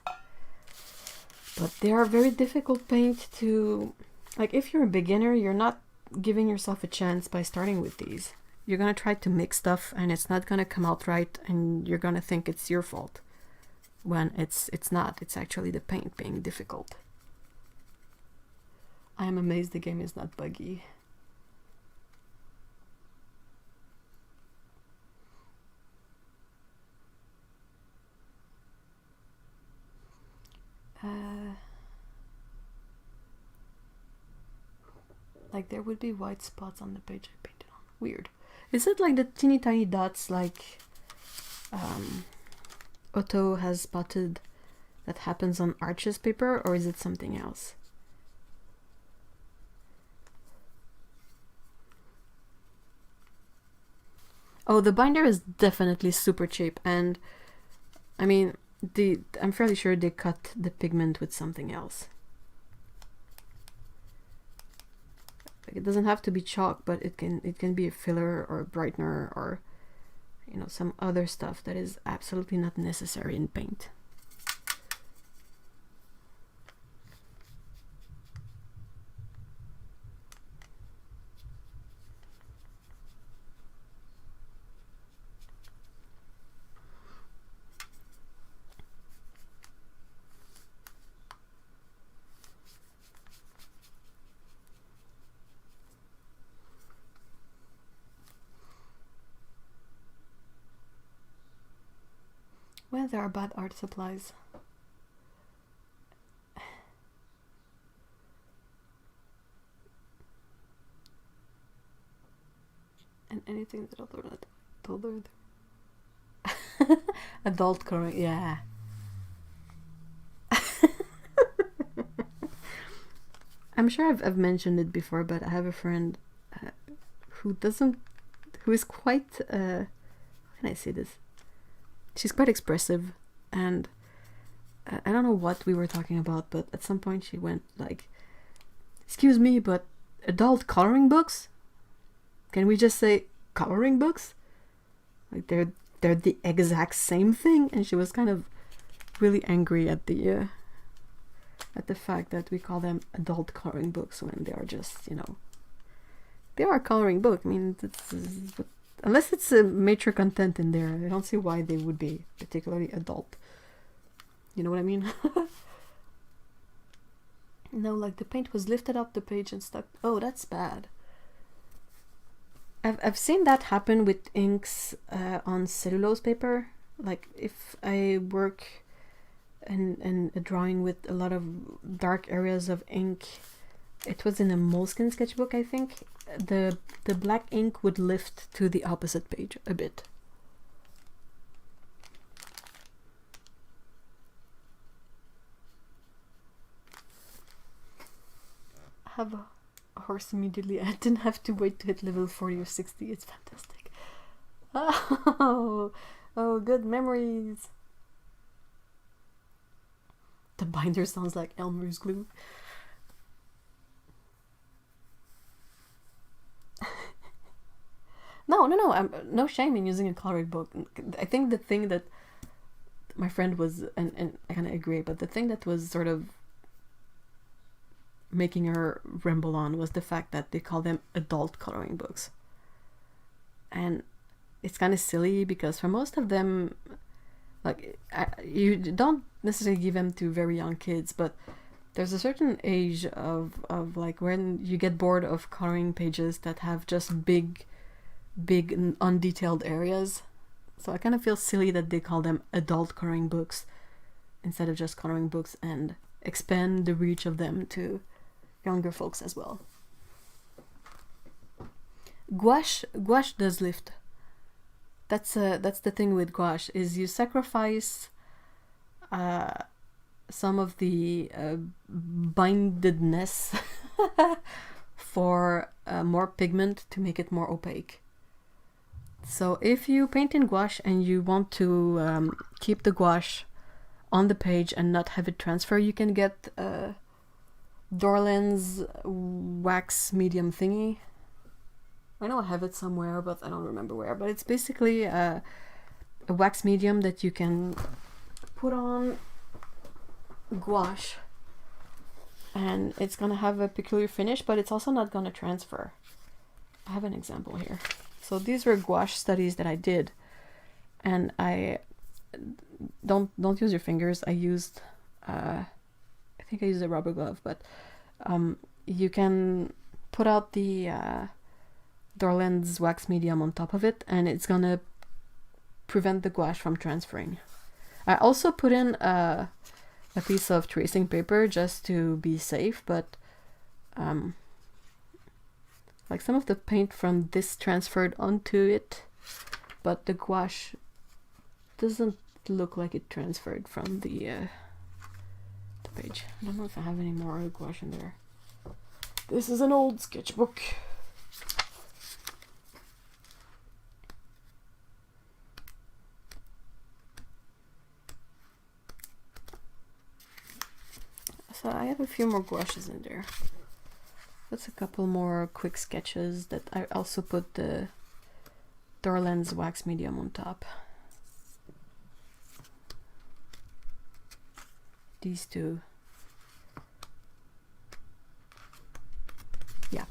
But they are very difficult paint to... Like if you're a beginner, you're not giving yourself a chance by starting with these. You're gonna try to mix stuff and it's not gonna come out right and you're gonna think it's your fault. When it's not. It's actually the paint being difficult. I am amazed the game is not buggy. Like there would be white spots on the page I painted on. Weird. Is it like the teeny tiny dots like Otto has spotted that happens on Arch's paper, or is it something else? Oh, the binder is definitely super cheap, and I mean, I'm fairly sure they cut the pigment with something else. Like, it doesn't have to be chalk, but it can be a filler or a brightener or, you know, some other stuff that is absolutely not necessary in paint. Well, there are bad art supplies. And anything that other adult coloring, yeah. I'm sure I've mentioned it before, but I have a friend who is quite how can I say this? She's quite expressive, and I don't know what we were talking about, but at some point she went like, "Excuse me, but adult coloring books? Can we just say coloring books? Like they're the exact same thing." And she was kind of really angry at the fact that we call them adult coloring books when they are just, you know, they are a coloring book. I mean, unless it's a mature content in there, I don't see why they would be particularly adult. You know what I mean? No, like the paint was lifted up the page and stuck. Oh, that's bad. I've seen that happen with inks on cellulose paper. Like if I work in a drawing with a lot of dark areas of ink, it was in a Moleskine sketchbook, I think. The black ink would lift to the opposite page a bit. have a horse immediately. I didn't have to wait to hit level 40 or 60. It's fantastic. Oh, good memories. The binder sounds like Elmer's glue. No, I'm no shame in using a colored book. I think the thing that my friend was, and I kind of agree, but the thing that was sort of making her ramble on was the fact that they call them adult coloring books. And it's kind of silly because for most of them, like, you don't necessarily give them to very young kids, but there's a certain age of like when you get bored of coloring pages that have just big and undetailed areas. So I kind of feel silly that they call them adult coloring books instead of just coloring books, and expand the reach of them to younger folks as well. Gouache does lift. That's the thing with gouache, is you sacrifice some of the bindedness for more pigment to make it more opaque. So if you paint in gouache and you want to keep the gouache on the page and not have it transfer, you can get Dorland's wax medium thingy. I know I have it somewhere, but I don't remember where. But it's basically a wax medium that you can put on gouache, and it's gonna have a peculiar finish, but it's also not gonna transfer. I have an example here. So these were gouache studies that I did, and I don't use your fingers. I used I think I used a rubber glove, but you can put out the Dorland's wax medium on top of it, and it's gonna prevent the gouache from transferring. I also put in a piece of tracing paper just to be safe, but like some of the paint from this transferred onto it, but the gouache doesn't look like it transferred from the page. I don't know if I have any more gouache in there. This is an old sketchbook. So I have a few more gouaches in there. That's a couple more quick sketches that I also put the Dorland's wax medium on top. These two. Yeah.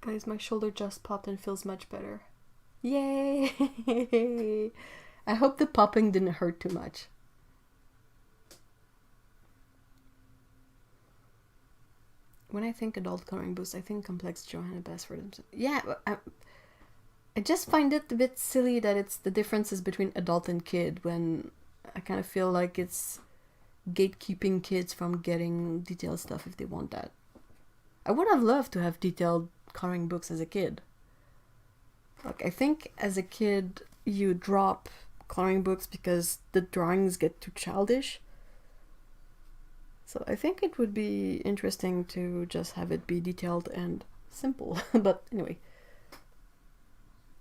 Guys, my shoulder just popped and feels much better. Yay! I hope the popping didn't hurt too much. When I think adult coloring books, I think Complex Johanna Basford. Yeah, I just find it a bit silly that it's the differences between adult and kid, when I kind of feel like it's gatekeeping kids from getting detailed stuff if they want that. I would have loved to have detailed coloring books as a kid. Like, I think as a kid you drop coloring books because the drawings get too childish. So I think it would be interesting to just have it be detailed and simple. But anyway,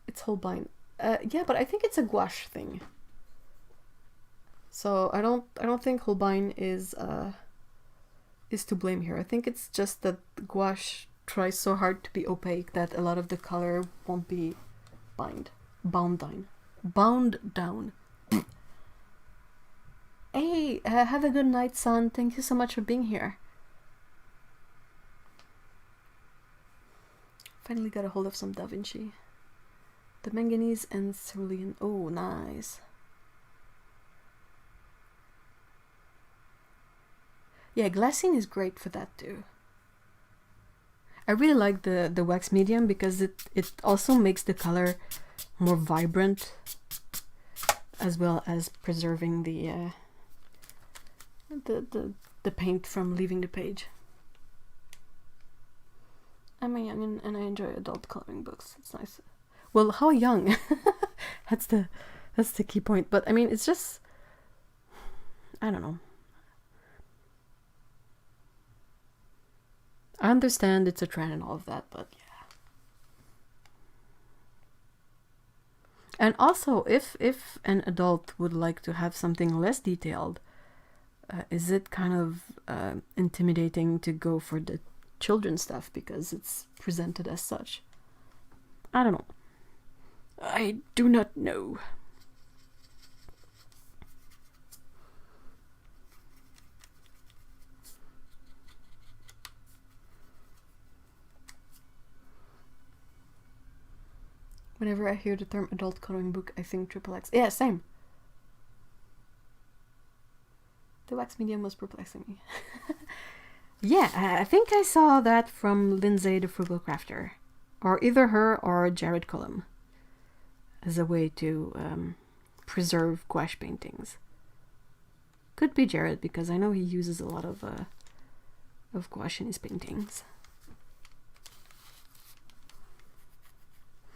it's Holbein. Yeah, but I think it's a gouache thing. So I don't think Holbein is to blame here. I think it's just that gouache tries so hard to be opaque that a lot of the color won't be bound down. Hey, have a good night, son. Thank you so much for being here. Finally got a hold of some Da Vinci. The manganese and cerulean. Oh, nice. Yeah, glassine is great for that too. I really like the wax medium because it also makes the color more vibrant, as well as preserving the paint from leaving the page. I'm a youngin' and I enjoy adult coloring books. It's nice. Well, how young? That's the key point. But I mean, it's just I don't know. I understand it's a trend and all of that, but yeah. And also, if an adult would like to have something less detailed, is it kind of intimidating to go for the children's stuff because it's presented as such? I don't know. I do not know. Whenever I hear the term adult coloring book, I think XXX. Yeah, same. The wax medium was perplexing me. Yeah, I think I saw that from Lindsay the Frugal Crafter. Or either her or Jared Cullum. As a way to preserve gouache paintings. Could be Jared, because I know he uses a lot of gouache in his paintings.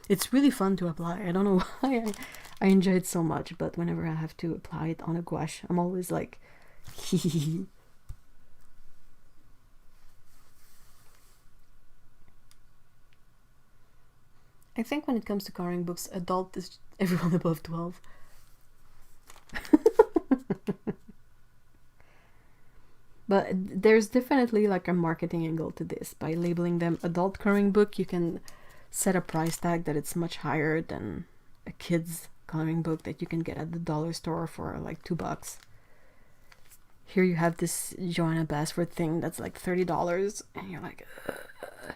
It's really fun to apply. I don't know why I enjoy it so much, but whenever I have to apply it on a gouache, I'm always like, hee. I think when it comes to coloring books, adult is everyone above 12. But there's definitely like a marketing angle to this. By labeling them adult coloring book, you can set a price tag that it's much higher than a kid's coloring book that you can get at the dollar store for like $2. Here you have this Joanna Basford thing that's like $30, and you're like, ugh.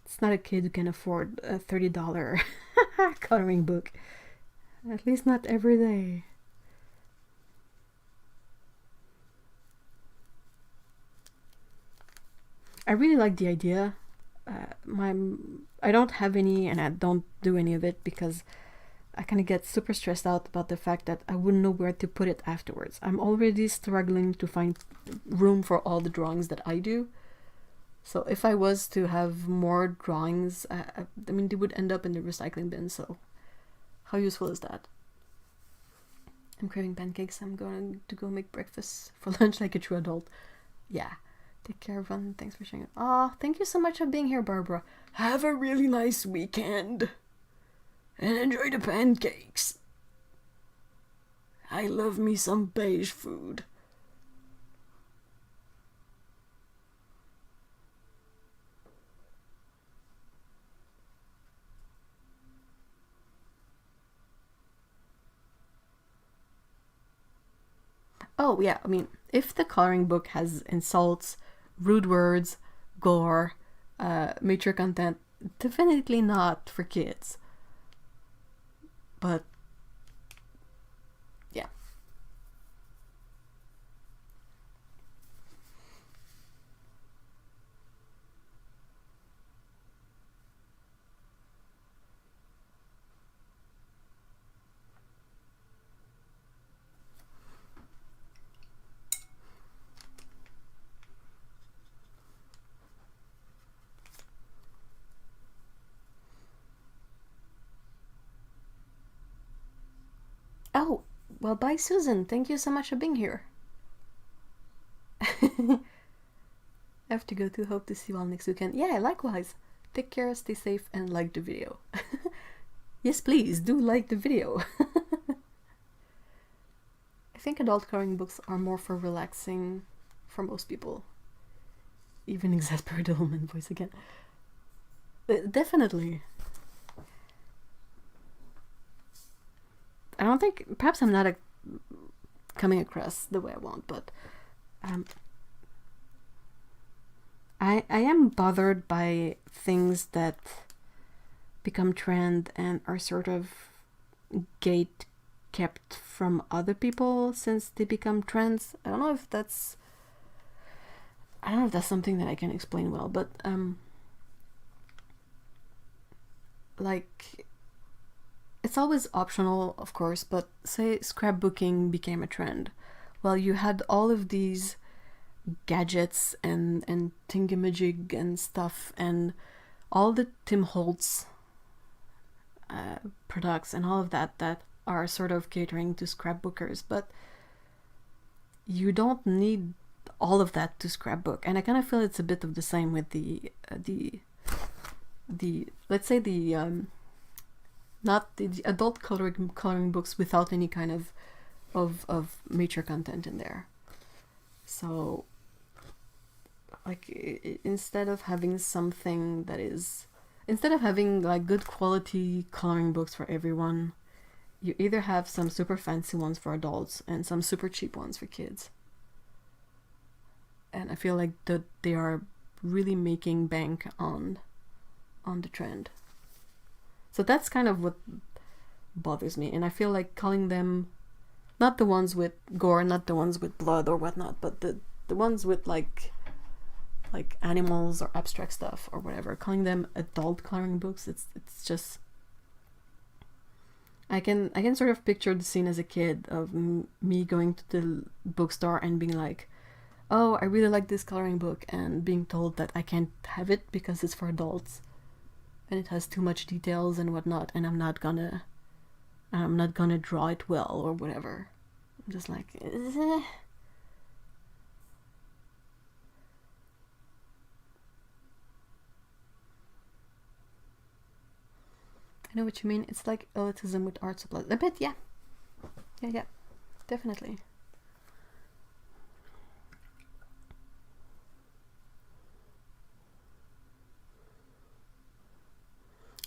It's not a kid who can afford a $30 coloring book. At least not every day. I really like the idea. I don't have any, and I don't do any of it because I kind of get super stressed out about the fact that I wouldn't know where to put it afterwards. I'm already struggling to find room for all the drawings that I do. So if I was to have more drawings, I mean, they would end up in the recycling bin, so how useful is that? I'm craving pancakes. I'm going to go make breakfast for lunch like a true adult. Yeah. Take care, everyone. Thanks for sharing. Oh, thank you so much for being here, Barbara. Have a really nice weekend. And enjoy the pancakes. I love me some beige food. Oh, yeah, I mean, if the coloring book has insults, rude words, gore, mature content, definitely not for kids. But, yeah. Oh, well, bye, Susan. Thank you so much for being here. I have to go to. Hope to see you all next weekend. Yeah, likewise. Take care, stay safe, and like the video. Yes, please, do like the video. I think adult coloring books are more for relaxing for most people. Even exasperate the woman voice again. Definitely. I don't think, perhaps I'm not coming across the way I want, but I am bothered by things that become trend and are sort of gate kept from other people since they become trends. I don't know if that's something that I can explain well, but like, it's always optional, of course, but say scrapbooking became a trend. Well, you had all of these gadgets and thingamajig and stuff, and all the Tim Holtz products and all of that are sort of catering to scrapbookers. But you don't need all of that to scrapbook. And I kind of feel it's a bit of the same with the let's say the not the adult coloring books without any kind of mature content in there. So like instead of having something that is, instead of having like good quality coloring books for everyone, you either have some super fancy ones for adults and some super cheap ones for kids. And I feel like that they are really making bank on the trend. So that's kind of what bothers me. And I feel like calling them, not the ones with gore, not the ones with blood or whatnot, but the ones with like animals or abstract stuff or whatever, calling them adult coloring books, it's just, I can sort of picture the scene as a kid of me going to the bookstore and being like, oh, I really like this coloring book, and being told that I can't have it because it's for adults and it has too much details and whatnot, and I'm not gonna draw it well or whatever. I'm just like, I know what you mean. It's like elitism with art supplies. A bit, yeah. Yeah, definitely.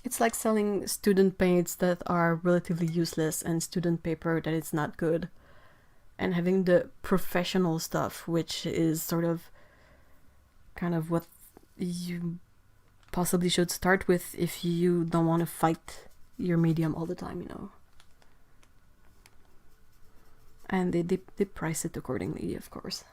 It's like selling student paints that are relatively useless and student paper that is not good, and having the professional stuff, which is sort of kind of what you possibly should start with if you don't want to fight your medium all the time, you know. And they price it accordingly, of course.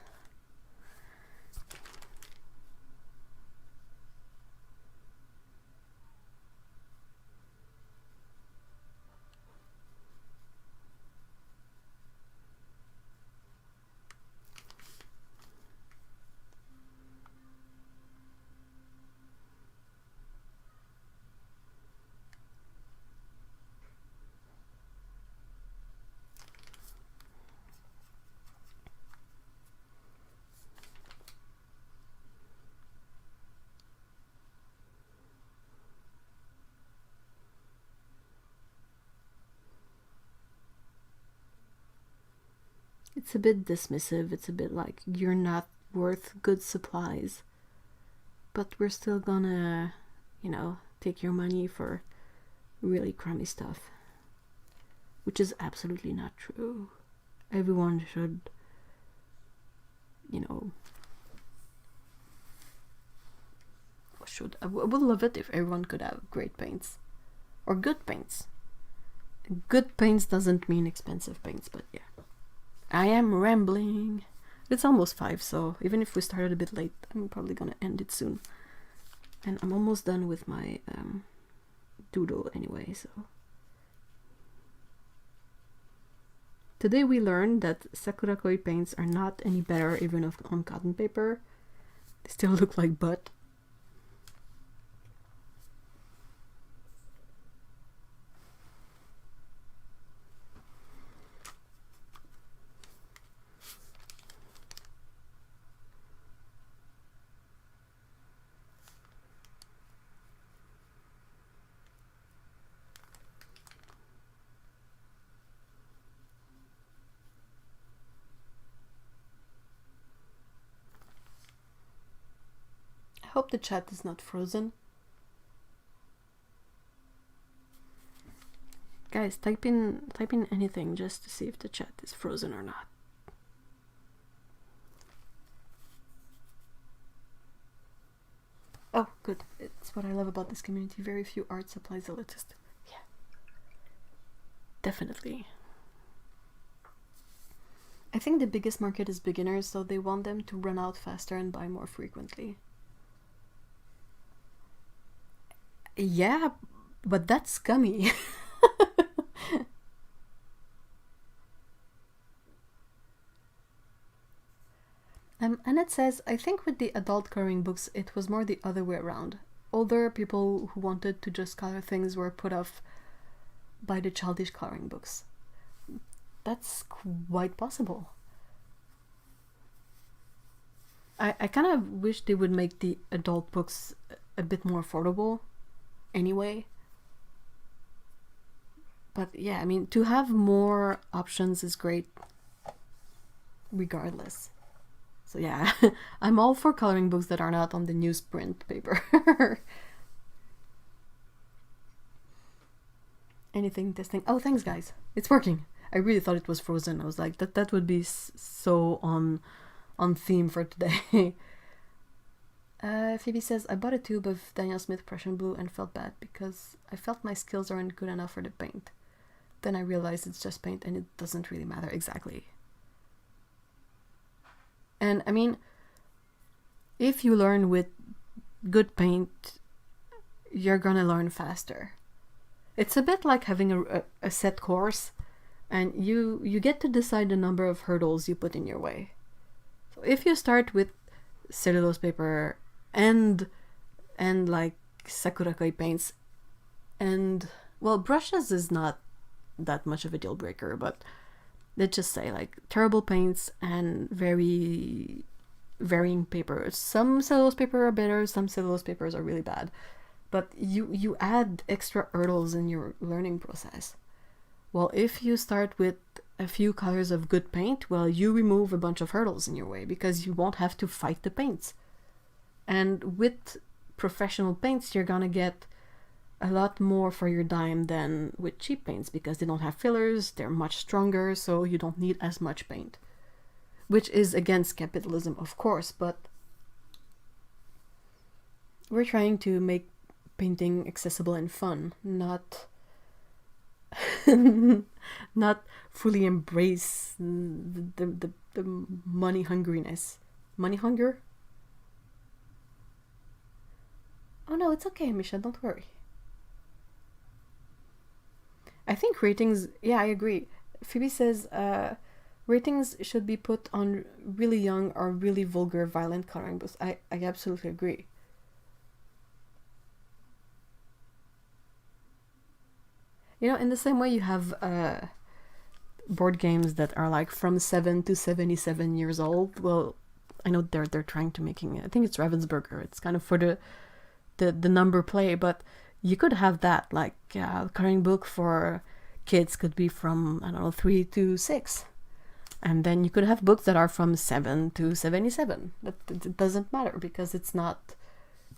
It's a bit dismissive. It's a bit like, you're not worth good supplies, but we're still gonna, you know, take your money for really crummy stuff. Which is absolutely not true. Everyone should, you know, I would love it if everyone could have great paints. Or good paints. Good paints doesn't mean expensive paints, but yeah. I am rambling. It's almost 5, so even if we started a bit late, I'm probably gonna end it soon. And I'm almost done with my doodle anyway, so. Today we learned that Sakura Koi paints are not any better even on cotton paper. They still look like butt. I hope the chat is not frozen. Guys, type in anything just to see if the chat is frozen or not. Oh, good. It's what I love about this community. Very few art supplies elitist. Yeah. Definitely. I think the biggest market is beginners, so they want them to run out faster and buy more frequently. Yeah, but that's scummy. Annette says, I think with the adult coloring books, it was more the other way around. Older people who wanted to just color things were put off by the childish coloring books. That's quite possible. I kind of wish they would make the adult books a bit more affordable anyway. But yeah, I mean, to have more options is great regardless. So yeah, I'm all for coloring books that are not on the newsprint paper. Anything testing? Oh, thanks guys. It's working. I really thought it was frozen. I was like, that would be so on theme for today. Phoebe says, I bought a tube of Daniel Smith Prussian Blue and felt bad because I felt my skills aren't good enough for the paint. Then I realized it's just paint and it doesn't really matter. Exactly. And I mean, if you learn with good paint, you're gonna learn faster. It's a bit like having a set course, and you get to decide the number of hurdles you put in your way. So if you start with cellulose paper and like sakura koi paints, and well, brushes is not that much of a deal breaker, but let's just say like terrible paints and very varying paper. Some cellulose paper are better, some cellulose papers are really bad, but you add extra hurdles in your learning process. Well, if you start with a few colors of good paint, well, you remove a bunch of hurdles in your way because you won't have to fight the paints. And with professional paints, you're gonna get a lot more for your dime than with cheap paints because they don't have fillers, they're much stronger, so you don't need as much paint. Which is against capitalism, of course, but we're trying to make painting accessible and fun, not not fully embrace the money hungriness. Money hunger? Oh no, it's okay, Misha, don't worry. I think ratings, yeah, I agree. Phoebe says ratings should be put on really young or really vulgar violent coloring books. I absolutely agree. You know, in the same way you have board games that are like from 7 to 77 years old. Well, I know they're trying to making, I think it's Ravensburger. It's kind of for the number play, but you could have that, like coloring book for kids could be from, I don't know, 3 to 6. And then you could have books that are from 7 to 77. But it doesn't matter because it's not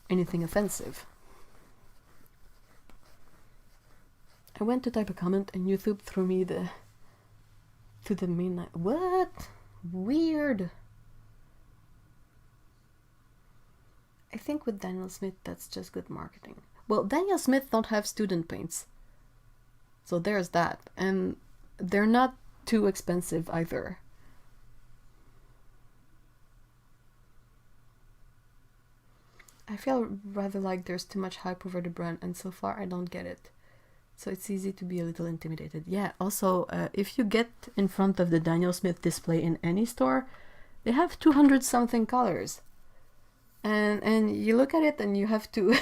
anything offensive. I went to type a comment and YouTube threw me to the midnight. What? Weird. I think with Daniel Smith, that's just good marketing. Well, Daniel Smith don't have student paints. So there's that. And they're not too expensive either. I feel rather like there's too much hype over the brand, and so far I don't get it. So it's easy to be a little intimidated. Yeah, also, if you get in front of the Daniel Smith display in any store, they have 200 something colors. And you look at it and you have to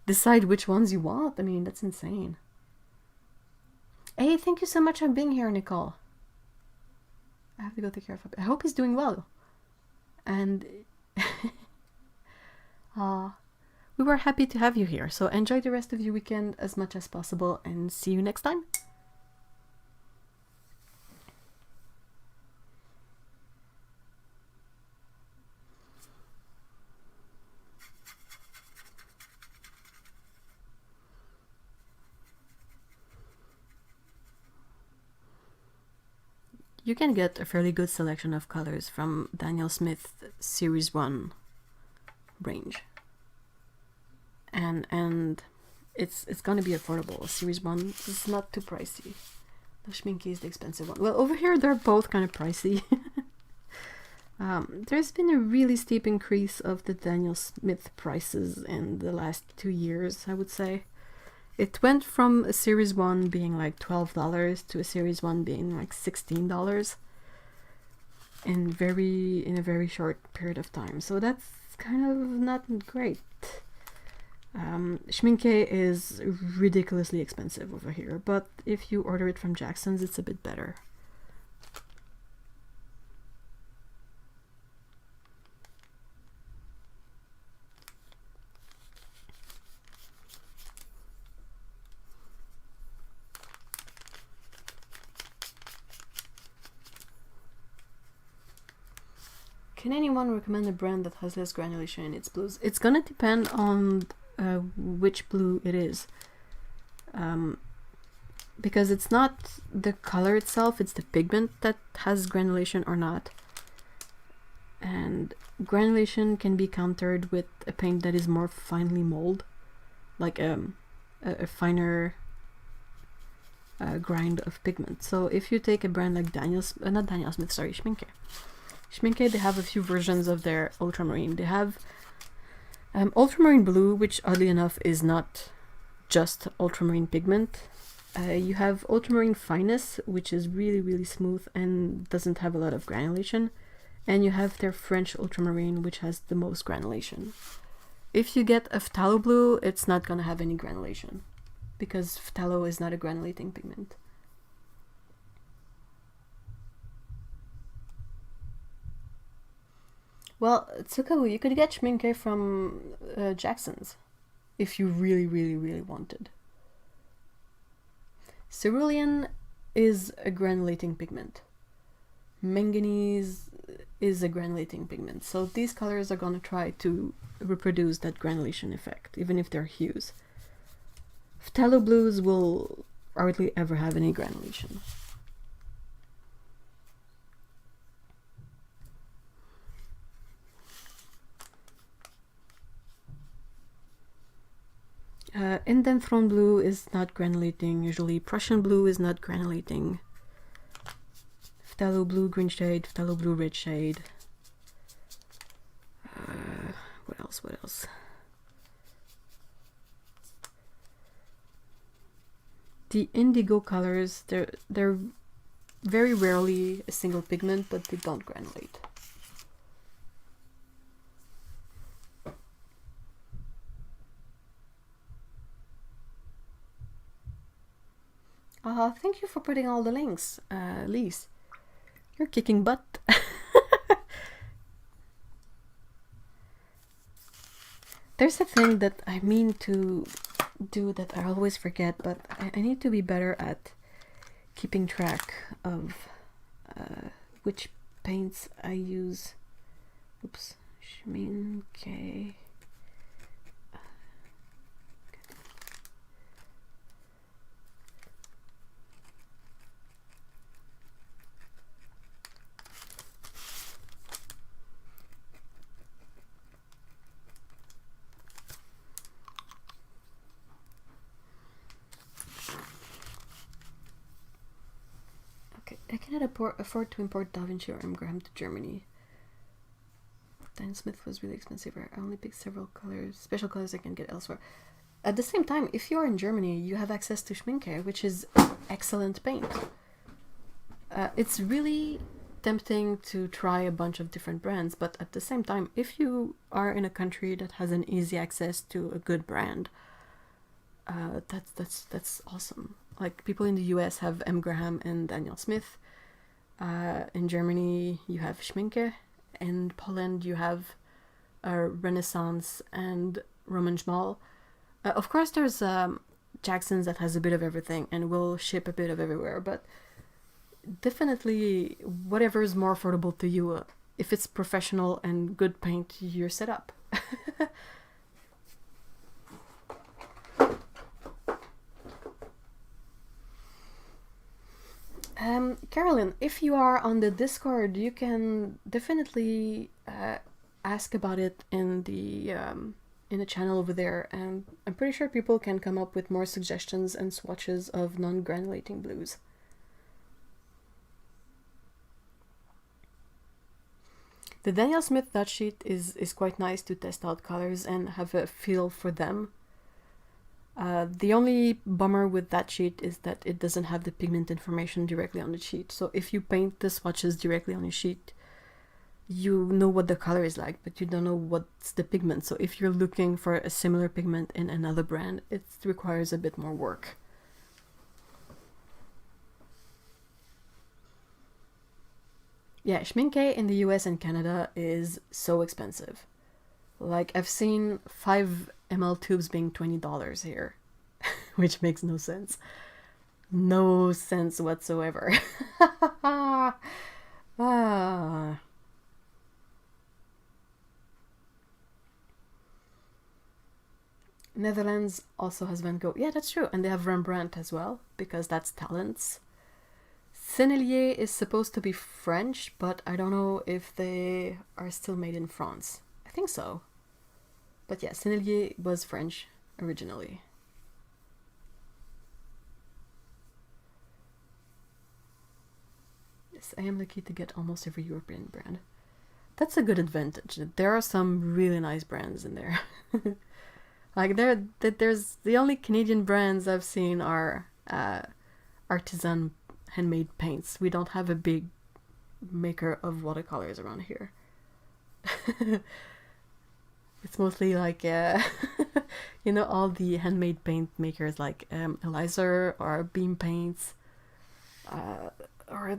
decide which ones you want. I mean, that's insane. Hey, thank you so much for being here, Nicole. I have to go take care of him. I hope he's doing well. And we were happy to have you here. So enjoy the rest of your weekend as much as possible and see you next time. You can get a fairly good selection of colors from Daniel Smith Series 1 range. And it's gonna be affordable. Series 1 is not too pricey. The Schminke is the expensive one. Well, over here they're both kind of pricey. There's been a really steep increase of the Daniel Smith prices in the last 2 years, I would say. It went from a Series 1 being like $12 to a Series 1 being like $16 in a very short period of time. So that's kind of not great. Schminke is ridiculously expensive over here, but if you order it from Jackson's, it's a bit better. Can anyone recommend a brand that has less granulation in its blues? It's gonna depend on which blue it is. Because it's not the color itself, it's the pigment that has granulation or not. And granulation can be countered with a paint that is more finely molded, like a finer grind of pigment. So if you take a brand like Schmincke. Schmincke, they have a few versions of their ultramarine. They have ultramarine blue, which oddly enough is not just ultramarine pigment. You have ultramarine fineness, which is really, really smooth and doesn't have a lot of granulation. And you have their French ultramarine, which has the most granulation. If you get a phthalo blue, it's not going to have any granulation, because phthalo is not a granulating pigment. Well, Tsukabu, you could get Schmincke from Jackson's, if you really, really, really wanted. Cerulean is a granulating pigment. Manganese is a granulating pigment. So these colors are going to try to reproduce that granulation effect, even if they're hues. Phthalo blues will hardly ever have any granulation. Indenthrone blue is not granulating. Usually Prussian blue is not granulating. Phthalo blue green shade, phthalo blue red shade. What else? The indigo colors, they're very rarely a single pigment, but they don't granulate. Thank you for putting all the links, Lise. You're kicking butt. There's a thing that I mean to do that I always forget, but I need to be better at keeping track of which paints I use. Oops, Schmincke. I cannot afford to import Da Vinci or M. Graham to Germany. Dan Smith was really expensive. I only picked several colors, special colors I can get elsewhere. At the same time, if you're in Germany, you have access to Schmincke, which is excellent paint. It's really tempting to try a bunch of different brands, but at the same time, if you are in a country that has an easy access to a good brand, that's awesome. Like, people in the US have M. Graham and Daniel Smith. In Germany, you have Schmincke. In Poland, you have Renaissance and Roman Schmal. Of course, there's Jackson's that has a bit of everything and will ship a bit of everywhere, but definitely whatever is more affordable to you. If it's professional and good paint, you're set up. Carolyn, if you are on the Discord, you can definitely ask about it in the channel over there, and I'm pretty sure people can come up with more suggestions and swatches of non-granulating blues. The Daniel Smith dot sheet is quite nice to test out colors and have a feel for them. The only bummer with that sheet is that it doesn't have the pigment information directly on the sheet. So if you paint the swatches directly on the sheet, you know what the color is like, but you don't know what's the pigment. So if you're looking for a similar pigment in another brand, it requires a bit more work. Yeah, Schmincke in the US and Canada is so expensive. Like, I've seen 5 ml tubes being $20 here, which makes no sense. No sense whatsoever. Netherlands also has Van Gogh. Yeah, that's true. And they have Rembrandt as well, because that's talents. Sennelier is supposed to be French, but I don't know if they are still made in France. I think so. But yeah, Sennelier was French originally. Yes, I am lucky to get almost every European brand. That's a good advantage. There are some really nice brands in there. Like there's the only Canadian brands I've seen are artisan handmade paints. We don't have a big maker of watercolors around here. It's mostly like you know, all the handmade paint makers like Eliza or Beam Paints, or I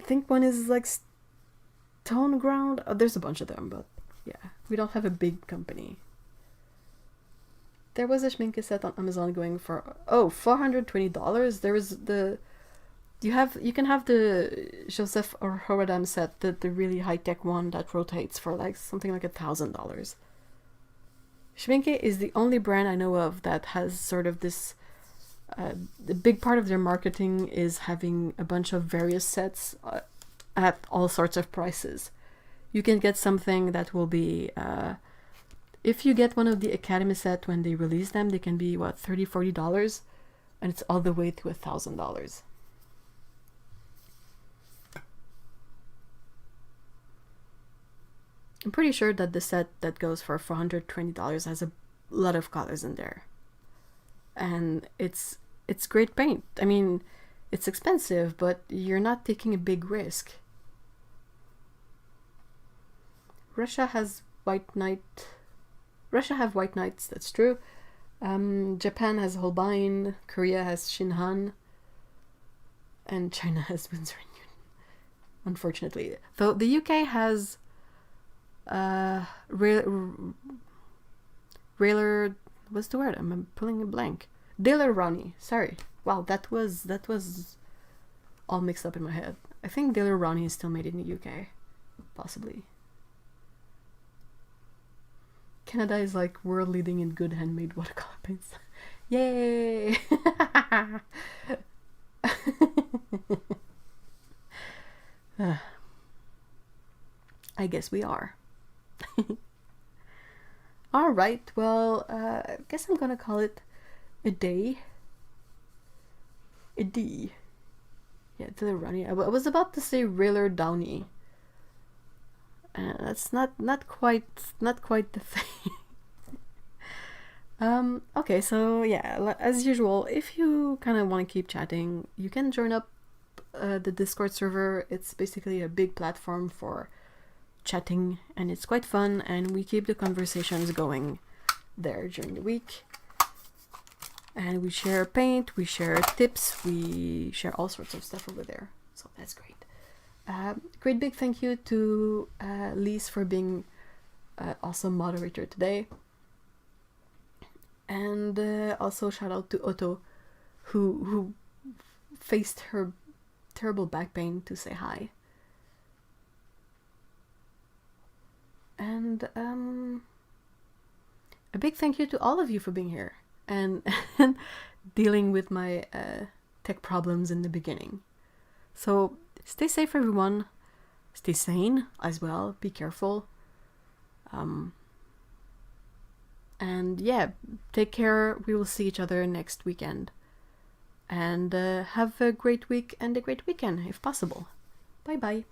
think one is like Stone Ground. Oh, there's a bunch of them, but yeah, we don't have a big company. There was a schminke set on Amazon going for $420. There was the you can have the Joseph or Horadam set, the really high tech one that rotates for like something like $1,000. Schminke is the only brand I know of that has sort of this. The big part of their marketing is having a bunch of various sets at all sorts of prices. You can get something that will be. If you get one of the Academy set when they release them, they can be what, $30-$40, and it's all the way to $1,000. I'm pretty sure that the set that goes for $420 has a lot of colors in there, and it's great paint. I mean, it's expensive, but you're not taking a big risk. Russia has White Knight. Russia have White Knights, that's true. Japan has Holbein, Korea has Shinhan, and China has Winsor & Newton, unfortunately. Though the UK has Railer, what's the word? I'm pulling a blank. Daler-Rowney, sorry. Wow, that was all mixed up in my head. I think Daler-Rowney is still made in the UK, possibly. Canada is like world leading in good handmade watercolor paints. Yay! I guess we are. Alright, well, I guess I'm gonna call it a day. A D. Yeah, it's a little runny. I was about to say Railer Downey. That's not quite the thing. Okay, so yeah, as usual, if you kind of want to keep chatting, you can join up the Discord server. It's basically a big platform for chatting, and it's quite fun, and we keep the conversations going there during the week. And we share paint, we share tips, we share all sorts of stuff over there. So that's great. Great big thank you to Lise for being awesome moderator today. And also shout out to Otto, who faced her terrible back pain to say hi. And a big thank you to all of you for being here and dealing with my tech problems in the beginning. So stay safe, everyone. Stay sane as well. Be careful. And yeah, take care. We will see each other next weekend. And have a great week and a great weekend, if possible. Bye-bye.